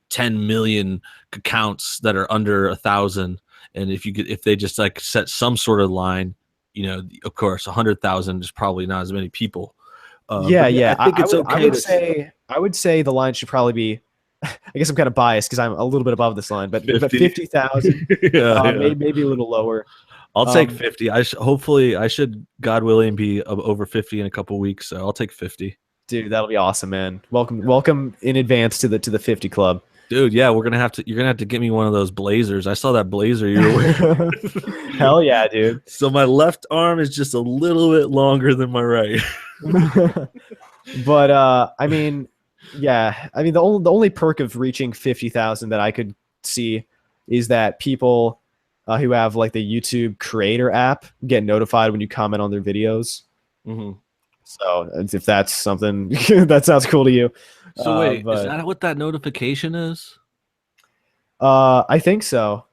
10 million accounts that are under 1,000, and if they just like set some sort of line, of course 100,000 is probably not as many people. Yeah, But yeah, I yeah. think it's okay to I would say the line should probably be. I guess I'm kind of biased because I'm a little bit above this line, but 50. 50,000, Yeah, yeah. maybe a little lower. I'll take Um, 50. Hopefully I should, God willing, be over 50 in a couple weeks. So I'll take 50. Dude, that'll be awesome, man. Welcome in advance to the 50 club. Dude, yeah, you're gonna have to get me one of those blazers. I saw that blazer you were wearing. Hell yeah, dude. So my left arm is just a little bit longer than my right. But I mean, yeah, I mean the only perk of reaching 50,000 that I could see is that people who have like the YouTube creator app get notified when you comment on their videos. Hmm. So if that's something that sounds cool to you, So wait, is but that what that notification is? I think so.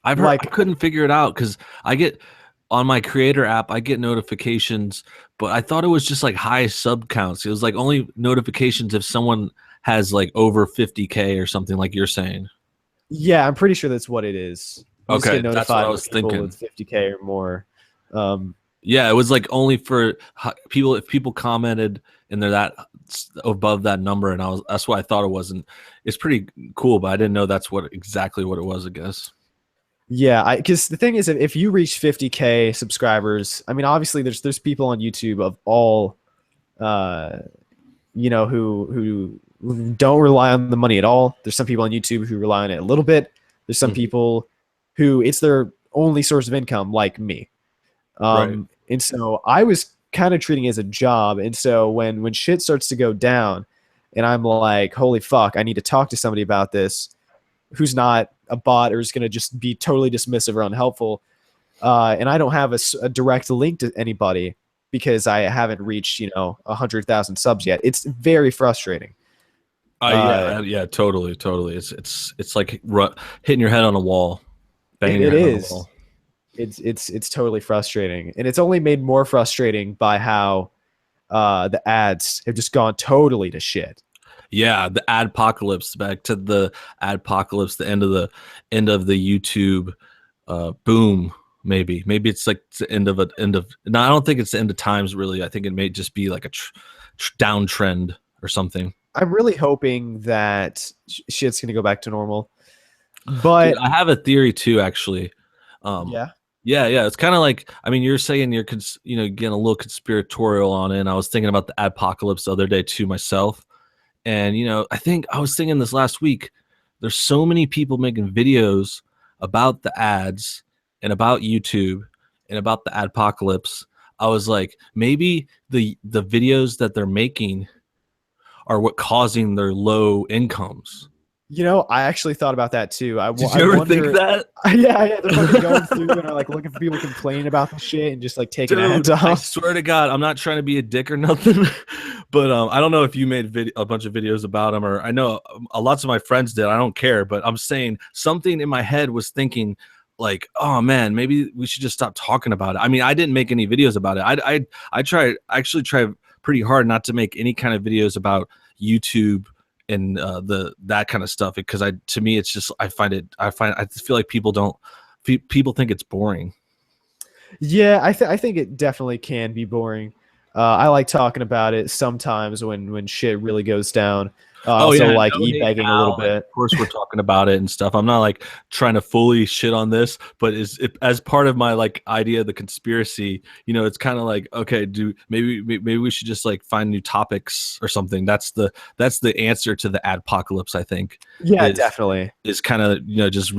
I've heard I Like, couldn't figure it out because I get on my creator app, I get notifications, but I thought it was just like high sub counts. It was like only notifications if someone has like over 50K or something like you're saying. yeah, I'm pretty sure that's what it is. You just Okay, get that's what I notified when was people thinking. with 50K or more. Um, Yeah, it was like only for people if people commented and they're that above that number, and that's what I thought it was, and it's pretty cool, but I didn't know that's exactly what it was, I guess. Yeah, because the thing is, if you reach 50K subscribers, I mean, obviously there's people on YouTube of all, uh, you know, who don't rely on the money at all. There's some people on YouTube who rely on it a little bit. There's some Mhm. people who it's their only source of income, like me. Right. And so I was kind of treating it as a job. And so when shit starts to go down, and I'm like, holy fuck, I need to talk to somebody about this who's not a bot or is going to just be totally dismissive or unhelpful. And I don't have a direct link to anybody because I haven't reached, 100,000 subs yet. It's very frustrating. Yeah, yeah, totally, totally. It's like hitting your head on a wall, banging your It head on a is. wall. It's totally frustrating, and it's only made more frustrating by how the ads have just gone totally to shit. Yeah, the adpocalypse, back to the adpocalypse, the end of the YouTube boom. Maybe it's like the end of no, I don't think it's the end of times really. I think it may just be like a downtrend or something. I'm really hoping that shit's gonna go back to normal. Dude, But I have a theory too, actually. Um, yeah, yeah, yeah, it's kind of like, I mean, you're saying you're getting a little conspiratorial on it. And I was thinking about the apocalypse the other day too myself, and I think I was thinking this last week. There's so many people making videos about the ads and about YouTube and about the adpocalypse. I was like, maybe the videos that they're making are what causing their low incomes. I actually thought about that too. Did I you ever think wonder. that? Yeah, they're fucking going through and are like looking for people complaining about the shit and just like taking ads Dude, I off. swear to God, I'm not trying to be a dick or nothing, but I don't know if you made a bunch of videos about them, or I know lots of my friends did. I don't care, but I'm saying something in my head was thinking like, oh man, maybe we should just stop talking about it. I mean, I didn't make any videos about it. I actually tried pretty hard not to make any kind of videos about YouTube and the that kind of stuff, because to me it's just I feel like people think it's boring. Yeah, I think it definitely can be boring. I like talking about it sometimes when shit really goes down. I Oh also yeah, like no hate, e-begging a little Al. And bit. of course, we're talking about it and stuff. I'm not like trying to fully shit on this, but as part of my like idea of the conspiracy, it's kind of like, okay, maybe we should just like find new topics or something. That's the answer to the adpocalypse, I think, Yeah, is definitely. is kind of just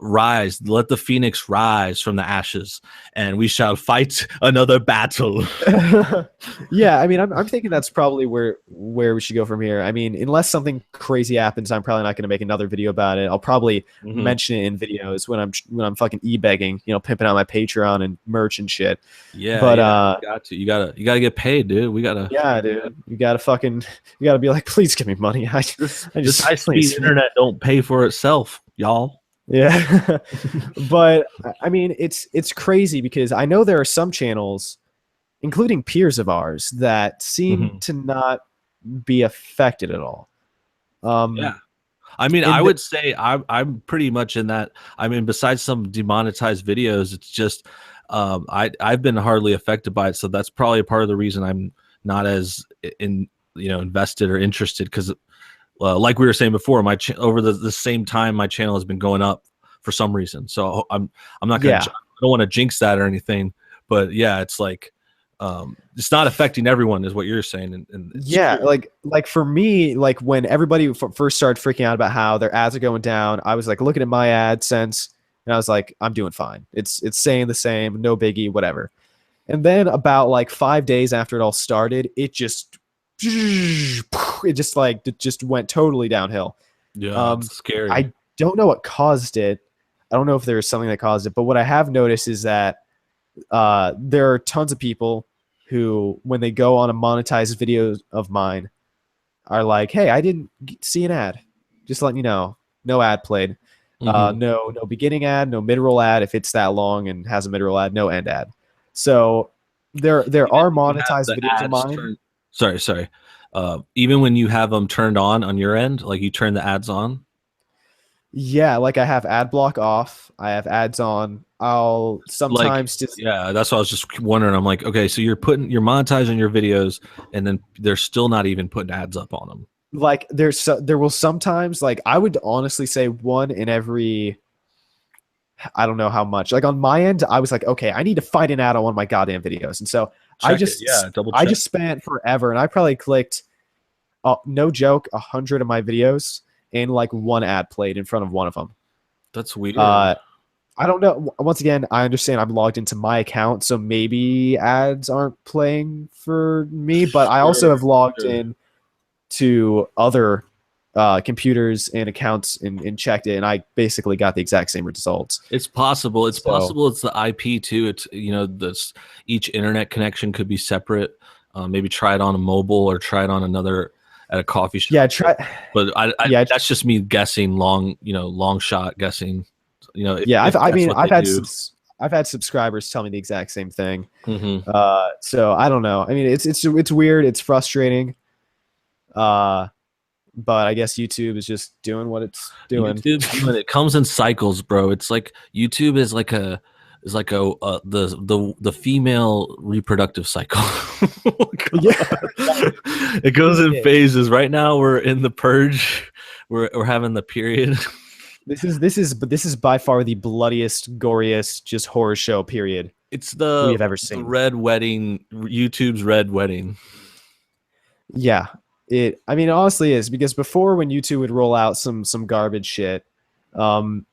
rise, let the phoenix rise from the ashes, and we shall fight another battle. Yeah, I mean, I'm thinking that's probably where we should go from here. I mean, unless something crazy happens, I'm probably not going to make another video about it. I'll probably Mhm. mention it in videos when I'm fucking e-begging, pimping out my Patreon and merch and shit. Yeah, But yeah, you gotta get paid, dude. We gotta. yeah, dude, you gotta be like, please give me money. I This just high speed please. internet don't pay for itself, y'all. Yeah. But I mean, it's crazy because I know there are some channels, including peers of ours, that seem Mhm. to not be affected at all. Yeah. Um, I mean, I and would say I'm pretty much in that. I mean, besides some demonetized videos, it's just I've been hardly affected by it, so that's probably a part of the reason I'm not as invested or interested, because like we were saying before, over the same time my channel has been going up for some reason. So I'm not gonna, yeah, I don't want to jinx that or anything, but yeah, it's like it's not affecting everyone, is what you're saying, and it's yeah, cool. like for me, like when everybody first started freaking out about how their ads are going down, I was like looking at my AdSense and I was like, I'm doing fine. It's saying the same, no biggie, whatever. And then about like 5 days after it all started, it just went totally downhill. Yeah, Um, it's scary. I don't know what caused it. I don't know if there was something that caused it, but what I have noticed is that there are tons of people who, when they go on a monetized video of mine, are like, "Hey, I didn't see an ad. Just letting you know, no ad played. Hmm. No beginning ad, no mid roll ad. If it's that long and has a mid roll ad, no end ad." So there Even are when you have monetized the videos of ads mine. turned, sorry, even when you have them turned on your end, like you turn the ads on. Yeah, like I have ad block off. I have ads on. I'll Like, sometimes just yeah, that's what I was just wondering. I'm like, okay, so you're monetizing your videos, and then they're still not even putting ads up on them. like there will sometimes, like, I would honestly say one in every, I don't know how much. Like on my end, I was like, okay, I need to find an ad on one of my goddamn videos. And so Check it, yeah, double I check. just spent forever and I probably clicked, no joke, 100 of my videos and like one ad played in front of one of them. That's weird. Uh, I don't know. Once again, I understand I'm logged into my account, so maybe ads aren't playing for me, but I also Sure, have logged sure. in to other computers and accounts and checked it, and I basically got the exact same results. It's possible. It's So possible. It's the IP too. It's this each internet connection could be separate. Maybe try it on a mobile or try it on another at a coffee shop. yeah, But yeah, that's just me guessing, long shot guessing. yeah. If I that's mean, what they do. I've had subscribers tell me the exact same thing. Hmm. So I don't know. I mean, it's weird. It's frustrating. Uh, but I guess YouTube is just doing what it's doing. YouTube's doing it comes in cycles, bro. It's like YouTube the female reproductive cycle. Yeah, It goes in it. phases. Right now we're in the purge. We're having the period. This is by far the bloodiest, goriest, just horror show period It's we the have ever the seen. red wedding, YouTube's red wedding. Yeah, I mean, it honestly is because before, when YouTube would roll out some garbage shit, um,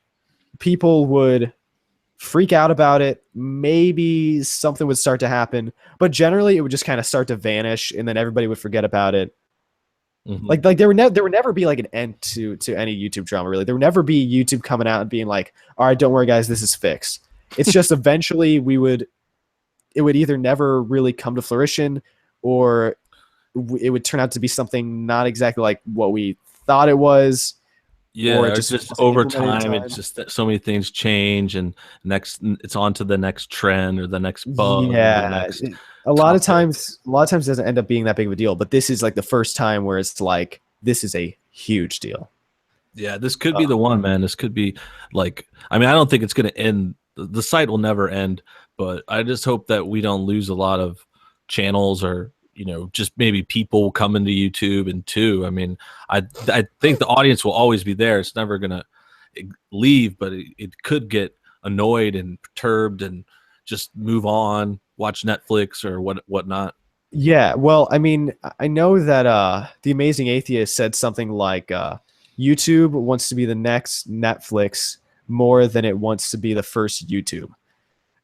people would freak out about it. Maybe something would start to happen, but generally it would just kind of start to vanish, and then everybody would forget about it. Hmm. There would never be like an end to any YouTube drama. Really, there would never be YouTube coming out and being like, "All right, don't worry, guys, this is fixed." It's just eventually it would either never really come to fruition, or it would turn out to be something not exactly like what we thought it was. or Yeah, it or just just wasn't over implemented in time, it's time. just that so many things change, and it's on to the next trend or the next bug or the Yeah, next topic. a lot of times it doesn't end up being that big of a deal. But this is like the first time where it's like this is a huge deal. Yeah, this could be Uh, the one, man. This could be like, I mean, I don't think it's going to end. The site will never end, but I just hope that we don't lose a lot of channels or, just maybe people coming to YouTube. And two, I mean, I think the audience will always be there. It's never going to leave, but it could get annoyed and perturbed and just move on, watch Netflix or whatnot. yeah, well, I mean, I know that the Amazing Atheist said something like YouTube wants to be the next Netflix more than it wants to be the first YouTube.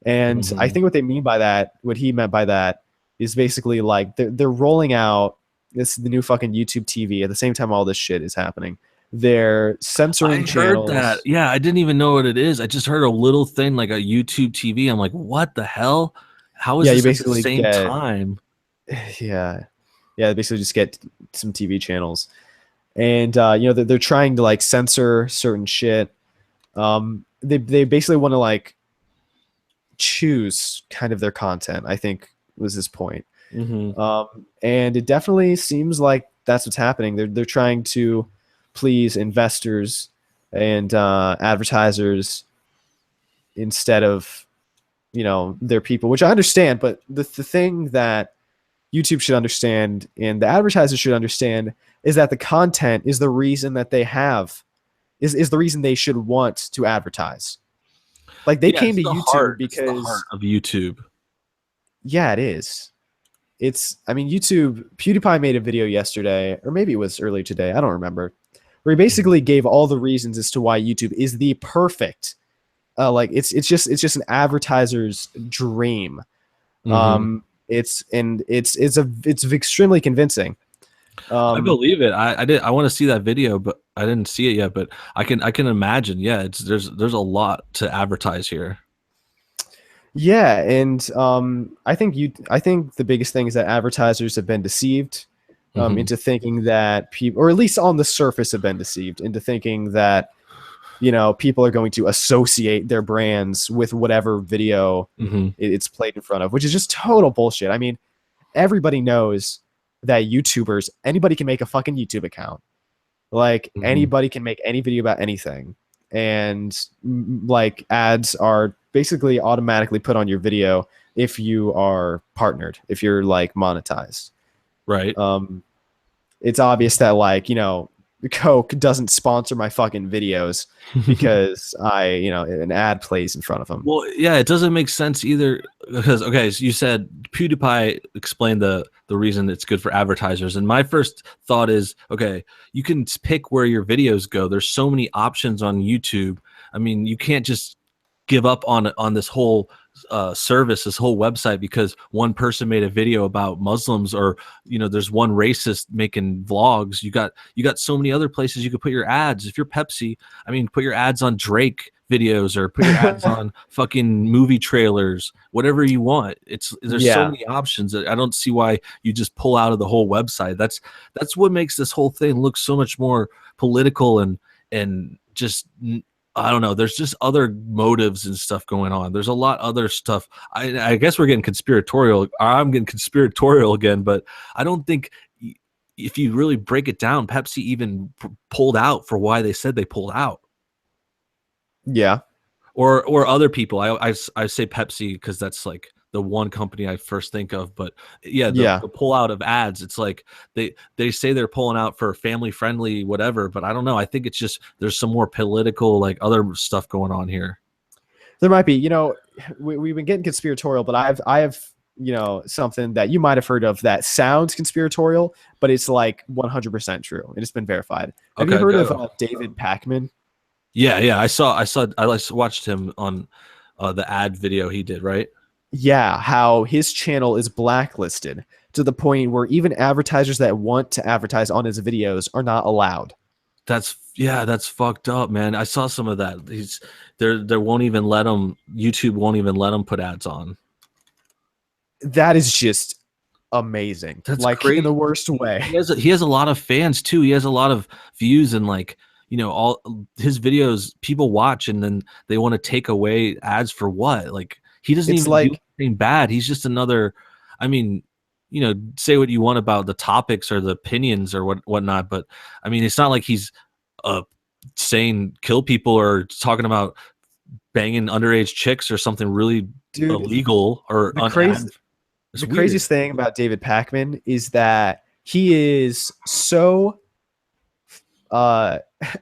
And I Hmm. think what they mean by that, what he meant by that, is basically like they're rolling out the new fucking YouTube TV at the same time all this shit is happening. They're I censoring heard that. channels. Yeah, I didn't even know what it is. I just heard a little thing like a YouTube TV. I'm like, what the hell? How is Yeah, you this at the basically same get time? yeah, yeah, basically just get some TV channels, and they're trying to like censor certain shit. They basically want to like choose kind of their content. I think was his point. Hmm. And it definitely seems like that's what's happening. They're trying to please investors and advertisers instead of their people, which I understand. But the thing that YouTube should understand and the advertisers should understand is that the content is the reason that they have is the reason they should want to advertise. Like they Yeah, came it's to the YouTube heart. It's the heart because of YouTube. yeah, it is. It's I mean YouTube PewDiePie made a video yesterday or maybe it was earlier today, I don't remember, where he basically gave all the reasons as to why YouTube is the perfect like it's just an advertiser's dream. Hmm. It's extremely convincing. I Um believe it. I want to see that video, but I didn't see it yet. But I can imagine. Yeah, there's a lot to advertise here. yeah, and I think the biggest thing is that advertisers have been deceived Hmm. into thinking that people, or at least on the surface, have been deceived into thinking that people are going to associate their brands with whatever video Hmm. it's played in front of, which is just total bullshit. I mean, everybody knows that YouTubers, anybody can make a fucking YouTube account. Like Hmm. anybody can make any video about anything, and like ads are basically automatically put on your video if you are partnered, if you're like monetized. Right. Um, it's obvious that like Coke doesn't sponsor my fucking videos because an ad plays in front of them. Well, yeah, it doesn't make sense either because okay, so you said PewDiePie explained the reason it's good for advertisers, and my first thought is okay, you can pick where your videos go. There's so many options on YouTube. I mean, you can't just give up on this whole service, this whole website because one person made a video about Muslims or there's one racist making vlogs. You got so many other places you could put your ads. If you're Pepsi, I mean, put your ads on Drake videos or put your ads on fucking movie trailers, whatever you want. There's so Yeah, many options that I don't see why you just pull out of the whole website. That's what makes this whole thing look so much more political and just I don't know. There's just other motives and stuff going on. There's a lot other stuff. I guess we're getting conspiratorial. I'm getting conspiratorial again, but I don't think if you really break it down, Pepsi even pulled out for why they said they pulled out, yeah, or other people. I say Pepsi because that's like the one company I first think of. But yeah, yeah. the pull out of ads. It's like they say they're pulling out for family friendly whatever, but I don't know. I think it's just there's some more political like other stuff going on here. There might be. We've been getting conspiratorial, but I have something that you might have heard of that sounds conspiratorial, but it's like 100% true and it's been verified. Have you Okay, heard of go. David Pakman? Yeah, yeah. I watched him on the ad video he did, right? Yeah, how his channel is blacklisted to the point where even advertisers that want to advertise on his videos are not allowed. That's fucked up, man. I saw some of that. There won't even let him YouTube won't even let him put ads on. That is just amazing. That's Like in crazy. the worst He way. has he has a lot of fans too. He has a lot of views and like all his videos people watch and then they want to take away ads for what? Like he doesn't It's even do like, anything bad. He's just another. I mean, say what you want about the topics or the opinions or whatnot, but I mean, it's not like he's uh saying kill people or talking about banging underage chicks or something really dude, illegal or the crazy it's the weird. craziest thing about David Pakman is that he is so uh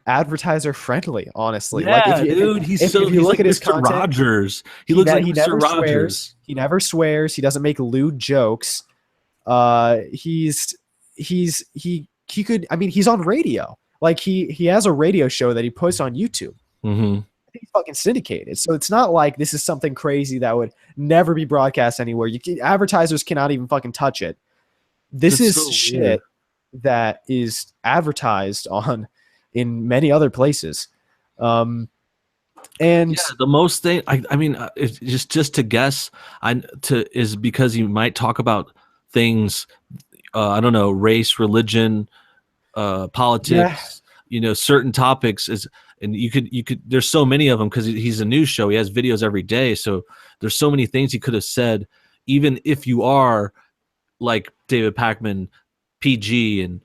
advertiser friendly, honestly. Like Yeah, dude, he's if you he's look like at his Mr. content, Rogers. He looks like he Mr. never Rogers. swears, he doesn't make lewd jokes. He could, I mean, he's on radio. Like he has a radio show that he puts on YouTube. Mm-hmm. He's fucking syndicated. So it's not like this is something crazy that would never be broadcast anywhere. Advertisers cannot even fucking touch it. This That's is so shit weird. that is advertised on in many other places. And Yeah, the most thing I mean, it's just to guess, is because he might talk about things, I don't know, race, religion, yeah, politics, certain topics is, and you could. There's so many of them because he's a news show. He has videos every day, so there's so many things he could have said. Even if you are like David Pakman, PG and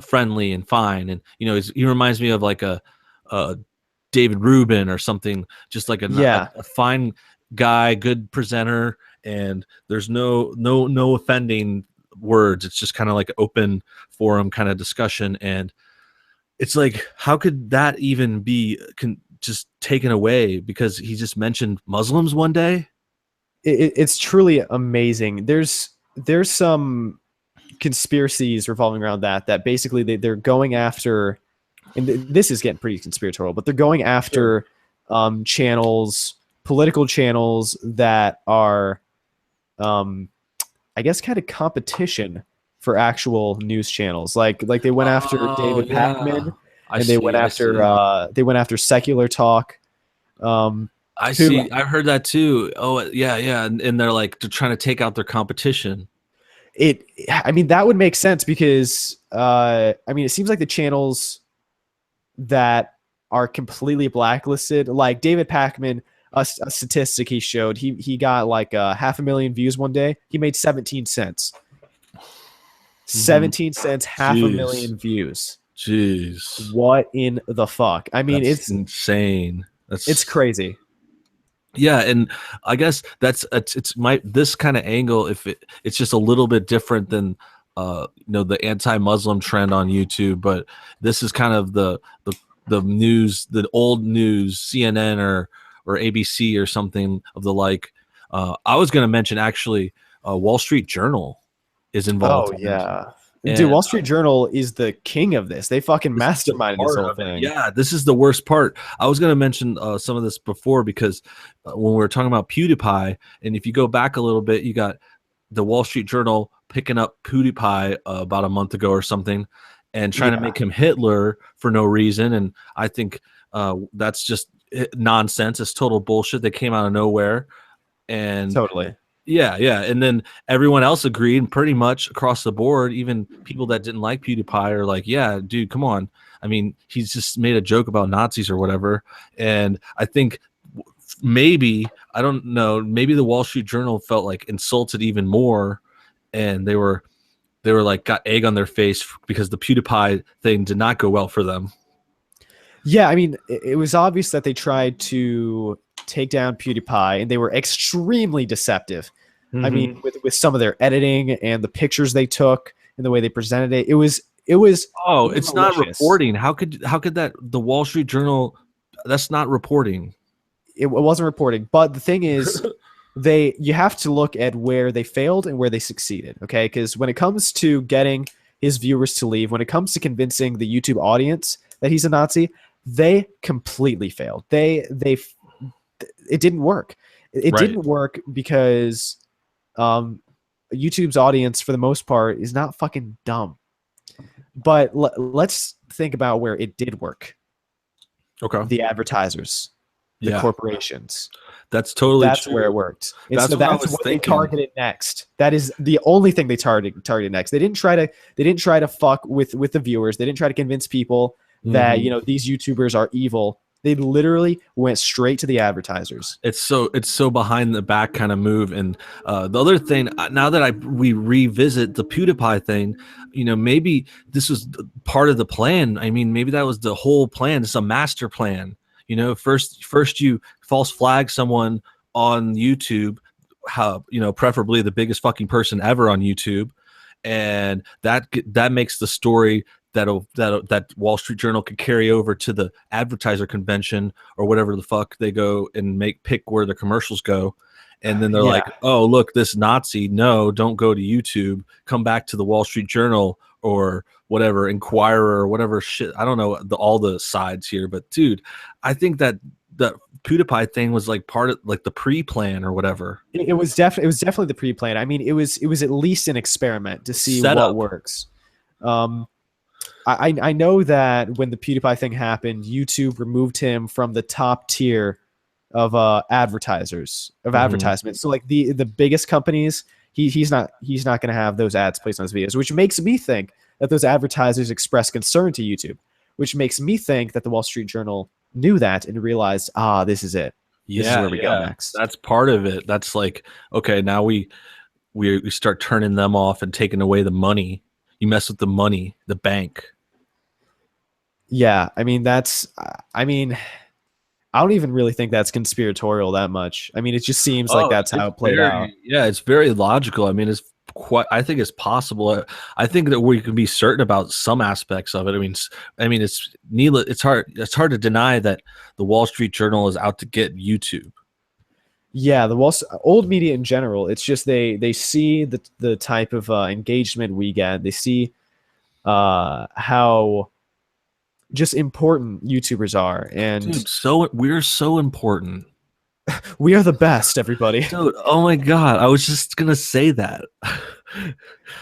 friendly and fine, and he reminds me of like a David Rubin or something, just like yeah, a fine guy, good presenter, and there's no offending words. It's just kind of like open forum kind of discussion, and it's like, how could that even be just taken away because he just mentioned Muslims one day? it's truly amazing. There's some conspiracies revolving around that basically they're going after, and this is getting pretty conspiratorial, but they're going after channels, political channels that are, I guess, kind of competition for actual news channels. Like they went after Oh David yeah, Pakman, I and see. I see. they went after Secular Talk. I Who see. I heard that too. Oh yeah, yeah, and they're trying to take out their competition. it? I mean, that would make sense because I mean, it seems like the channels that are completely blacklisted, like David Pakman, a statistic he showed, he got like 500,000 views one day. He made 17 cents. Mm-hmm. 17 cents, Jeez, 500,000 views. jeez, What in the fuck? I mean, that's insane. it's That's crazy. Yeah, and I guess it's my this kind of angle. If it's just a little bit different than the anti-Muslim trend on YouTube, but this is kind of the news, the old news, CNN or ABC or something of the like. I was going to mention actually, Wall Street Journal is involved Oh in this, yeah. Dude, and Wall Street Journal is the king of this. They fucking this is the masterminded this part whole of it. thing. Yeah, this is the worst part. I was going to mention some of this before because when we were talking about PewDiePie, and if you go back a little bit, you got the Wall Street Journal picking up PewDiePie about a month ago or something, and trying to Yeah, make him Hitler for no reason. And I think that's just nonsense. It's total bullshit. They came out of nowhere, and totally. yeah, yeah. And then everyone else agreed pretty much across the board. Even people that didn't like PewDiePie are like, yeah, dude, come on. I mean, he's just made a joke about Nazis or whatever. And I think maybe, I don't know, maybe the Wall Street Journal felt like insulted even more. And they were like, got egg on their face because the PewDiePie thing did not go well for them. Yeah, I mean, it was obvious that they tried to take down PewDiePie, and they were extremely deceptive. I mean, with some of their editing and the pictures they took and the way they presented it, it was Oh, it's not malicious. reporting. How could that the Wall Street Journal? That's not reporting. It wasn't reporting, but the thing is, you have to look at where they failed and where they succeeded. Okay, because when it comes to getting his viewers to leave, when it comes to convincing the YouTube audience that he's a Nazi, they completely failed. It didn't work. It Right. didn't work because YouTube's audience, for the most part, is not fucking dumb. But let's think about where it did work. Okay. The advertisers, the corporations. That's totally That's true. where it worked. And That's so what I that's was what thinking. they targeted next. That is the only thing they targeted next. They didn't try to fuck with the viewers. They didn't try to convince people that, Mhm. these YouTubers are evil. They literally went straight to the advertisers. It's so behind the back kind of move. And the other thing, now that we revisit the PewDiePie thing, maybe this was part of the plan. I mean, maybe that was the whole plan. It's a master plan. First you false flag someone on YouTube, how preferably the biggest fucking person ever on YouTube, and that makes the story that Wall Street Journal could carry over to the advertiser convention or whatever the fuck they go and pick where the commercials go. And then they're Yeah. like, oh, look, this Nazi, no, don't go to YouTube, come back to the Wall Street Journal or whatever, Inquirer or whatever shit. I don't know all the sides here, but dude, I think that the PewDiePie thing was like part of like the pre-plan or whatever. It was definitely the pre-plan. I mean, it was at least an experiment to see Setup. what works. I know that when the PewDiePie thing happened, YouTube removed him from the top tier of advertisers of advertisements. So like the biggest companies, he's not going to have those ads placed on his videos, which makes me think that those advertisers express concern to YouTube, which makes me think that the Wall Street Journal knew that and realized, this is it. This is where we go next. That's part of it. That's like, okay, now we start turning them off and taking away the money. You mess with the money, the bank. Yeah, I mean I don't even really think that's conspiratorial that much. I mean, it just seems like that's how it played out. Yeah, it's very logical. I mean, I think it's possible. I think that we can be certain about some aspects of it. I mean, it's hard to deny that the Wall Street Journal is out to get YouTube. Yeah, old media in general, it's just they see the type of engagement we get. They see how just important YouTubers are, and Dude, we're so important. we are the best, everybody. Dude, oh my god, I was just gonna say that.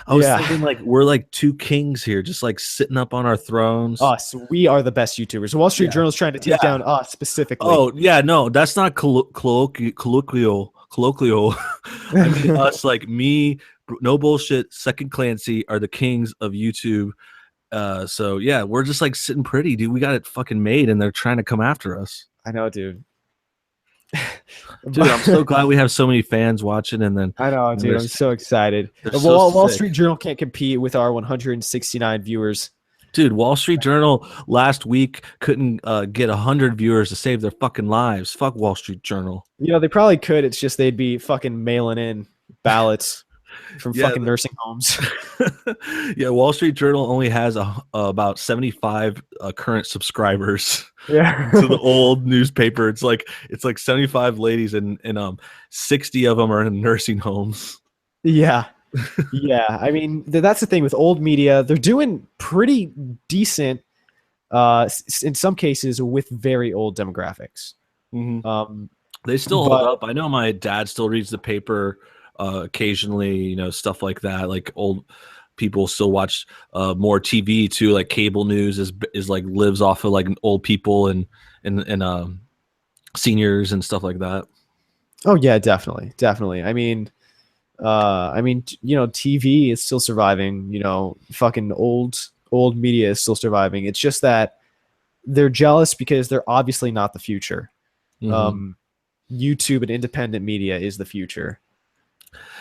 I was thinking like we're like two kings here, just like sitting up on our thrones. Us, we are the best YouTubers. The Wall Street Journal is trying to take down us specifically. Oh yeah, no, that's not colloquial. I mean, us, like me, no bullshit. SecondClancy are the kings of YouTube. So yeah, we're just like sitting pretty, dude. We got it fucking made, and they're trying to come after us. I know, dude. Dude, I'm so glad we have so many fans watching, and then I know, dude. I'm so excited. Wall Street Journal can't compete with our 169 viewers. Dude, Wall Street Journal last week couldn't get 100 viewers to save their fucking lives. Fuck Wall Street Journal. They probably could. It's just they'd be fucking mailing in ballots from fucking nursing homes. Yeah, Wall Street Journal only has about 75 current subscribers. Yeah. To the old newspaper. It's like 75 ladies and 60 of them are in nursing homes. Yeah. Yeah, I mean, that's the thing with old media. They're doing pretty decent in some cases with very old demographics. They still hold up. I know my dad still reads the paper occasionally, stuff like that. Like old people still watch more TV too, like cable news is like lives off of like old people and seniors and stuff like that. Oh yeah, definitely. I mean, TV is still surviving. Fucking old media is still surviving. It's just that they're jealous because they're obviously not the future. YouTube and independent media is the future.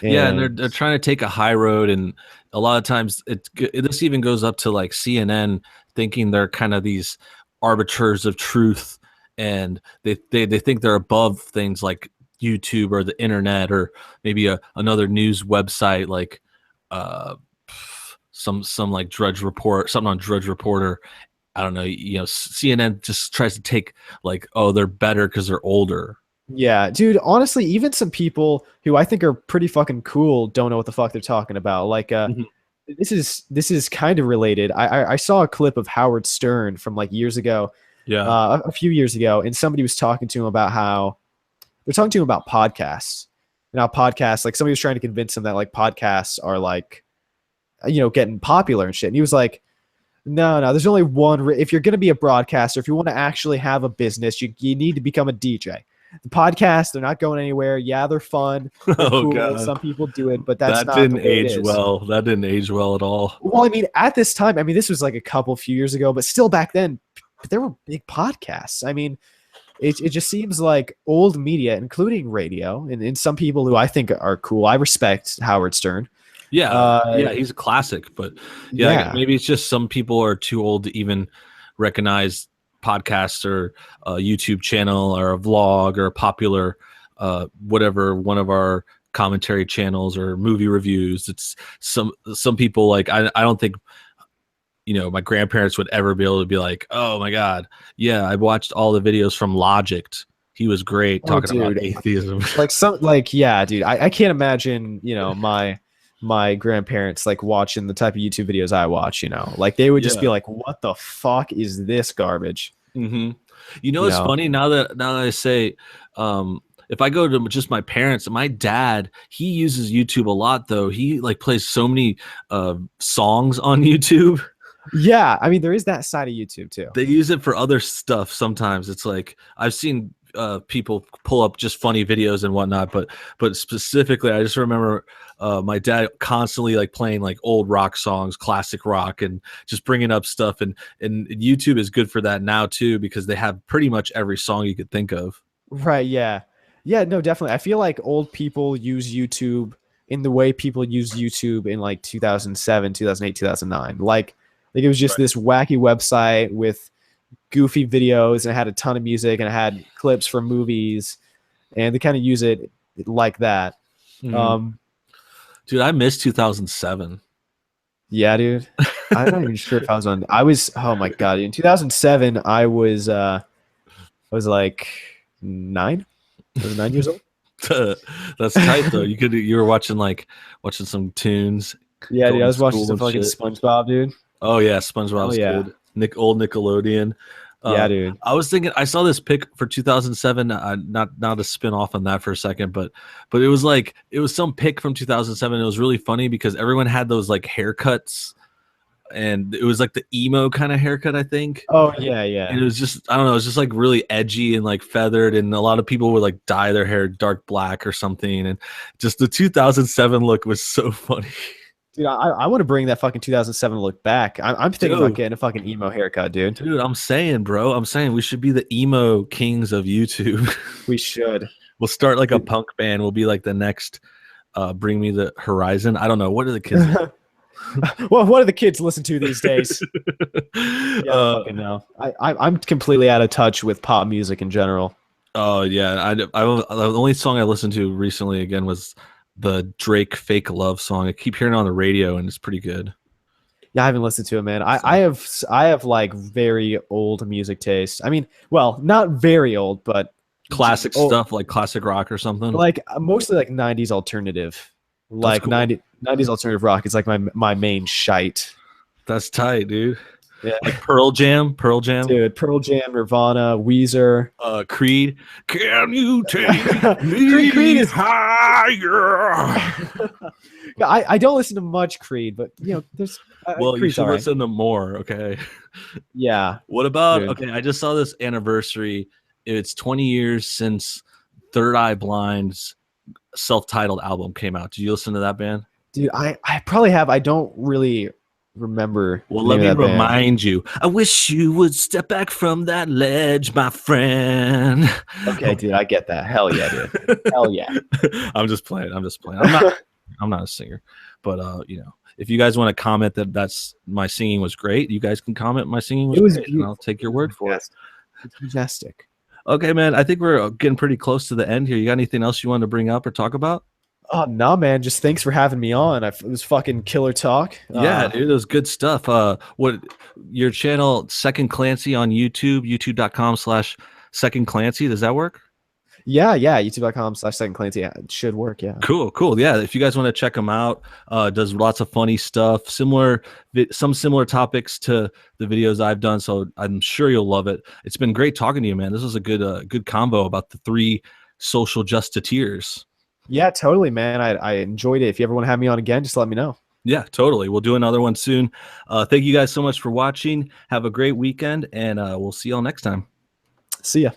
And they're trying to take a high road, and a lot of times this even goes up to like CNN thinking they're kind of these arbiters of truth, and they think they're above things like YouTube or the internet or maybe another news website like some like Drudge Report, something on Drudge Reporter. I don't know, CNN just tries to take like, oh, they're better because they're older. Yeah, dude, honestly, even some people who I think are pretty fucking cool don't know what the fuck they're talking about. Like this is kind of related. I saw a clip of Howard Stern from like years ago. Yeah. A few years ago, and somebody was talking to him about how they're talking to him about podcasts. And how podcasts, like somebody was trying to convince him that like podcasts are like, getting popular and shit. And he was like, no, there's only one. If you're going to be a broadcaster, if you want to actually have a business, you need to become a DJ. The podcasts, they're not going anywhere. Yeah, they're fun. They're cool. God. Some people do it, but that didn't age well. That didn't age well at all. Well, I mean, at this time, this was like a few years ago, but still back then, but there were big podcasts. I mean, it just seems like old media, including radio, and some people who I think are cool. I respect Howard Stern. Yeah, Uh, yeah, he's a classic. But yeah, yeah, maybe it's just some people are too old to even recognize podcasts or a YouTube channel or a vlog or a popular whatever one of our commentary channels or movie reviews. It's some people like I don't think my grandparents would ever be able to be like, oh my god, yeah, I watched all the videos from Logic. He was great oh, talking about dude, atheism. yeah, dude. I can't imagine, my grandparents like watching the type of YouTube videos I watch. Like they would just be Yeah. like, "What the fuck is this garbage?" hmm You know, You it's know? funny now that I say, if I go to just my parents, my dad, he uses YouTube a lot though. He like plays so many songs on YouTube. Yeah, I mean, there is that side of YouTube too. They use it for other stuff sometimes. It's like I've seen people pull up just funny videos and whatnot, but specifically, I just remember my dad constantly like playing like old rock songs, classic rock, and just bringing up stuff. And YouTube is good for that now too because they have pretty much every song you could think of. Right, yeah. Yeah, no, definitely. I feel like old people use YouTube in the way people use YouTube in like 2007, 2008, 2009. Like it was just Right. this wacky website with goofy videos and it had a ton of music and it had clips from movies and they kind of use it like that. Mhm. Um Dude, I miss 2007. yeah, dude. I'm not even sure if I was on oh my god, in 2007 I was like 9. I was 9 years old. That's tight though. You were watching some tunes, Yeah, dude, going I to was watching school some and fucking shit. SpongeBob, dude. Oh yeah, Hell SpongeBob's yeah. good. Old Nickelodeon. Yeah, dude. I was thinking I saw this pic for 2007. Not to spin off on that for a second, but it was some pic from 2007. It was really funny because everyone had those like haircuts, and it was like the emo kind of haircut, I think. Oh yeah, And yeah. it was just I don't know, it was just like really edgy and like feathered, and a lot of people would like dye their hair dark black or something, and just the 2007 look was so funny. Dude, I want to bring that fucking 2007 look back. I'm thinking about Dude, getting a fucking emo haircut, dude. Dude, I'm saying, bro, I'm saying we should be the emo kings of YouTube. We should. We'll start like a Dude. punk band. We'll be like the next Bring Me the Horizon. I don't know. What are the kids? Well, what do the kids listen to these days? Yeah, I don't uh, fucking know. I'm completely out of touch with pop music in general. oh yeah, the only song I listened to recently again was the Drake "Fake Love" song. I keep hearing it on the radio, and it's pretty good. Yeah, I haven't listened to it, man. I, So, I have I have like very old music taste. I mean, well, not very old, but classic oh, stuff like classic rock or something. like mostly like 90s alternative. That's Like cool. 90s alternative rock is like my main shite. That's tight, dude. Yeah. Like Pearl Jam, Pearl Jam. Dude, Pearl Jam, Nirvana, Weezer. Creed. Can you take Creed me is higher? yeah, I don't listen to much Creed, but there's Well, you Creed's should all right. listen to more. Okay. Yeah, What about? dude. Okay, I just saw this anniversary. It's 20 years since Third Eye Blind's self-titled album came out. Did you listen to that band? Dude, I probably have. I don't really remember Well, the let name me of that band. remind you. I wish you would step back from that ledge, my friend. Okay, dude, I get that. Hell yeah, dude. Hell yeah. I'm just playing. I'm just playing. I'm not. I'm not a singer, but if you guys want to comment that's my singing was great, you guys can comment my singing was It was great, and I'll take your word for it. It's majestic. Okay, man. I think we're getting pretty close to the end here. You got anything else you want to bring up or talk about? Oh no, man! Just thanks for having me on. It was fucking killer talk. Yeah, dude, it was good stuff. What your channel, Second Clancy on YouTube, youtube.com/SecondClancy. Does that work? Yeah. YouTube.com/SecondClancy. Yeah, it should work. Yeah. Cool. Yeah, if you guys want to check him out, does lots of funny stuff, some similar topics to the videos I've done. So I'm sure you'll love it. It's been great talking to you, man. This was a good combo about the three social justiceers. Yeah, totally, man. I enjoyed it. If you ever want to have me on again, just let me know. Yeah, totally. We'll do another one soon. Thank you guys so much for watching. Have a great weekend, and we'll see y'all next time. See ya.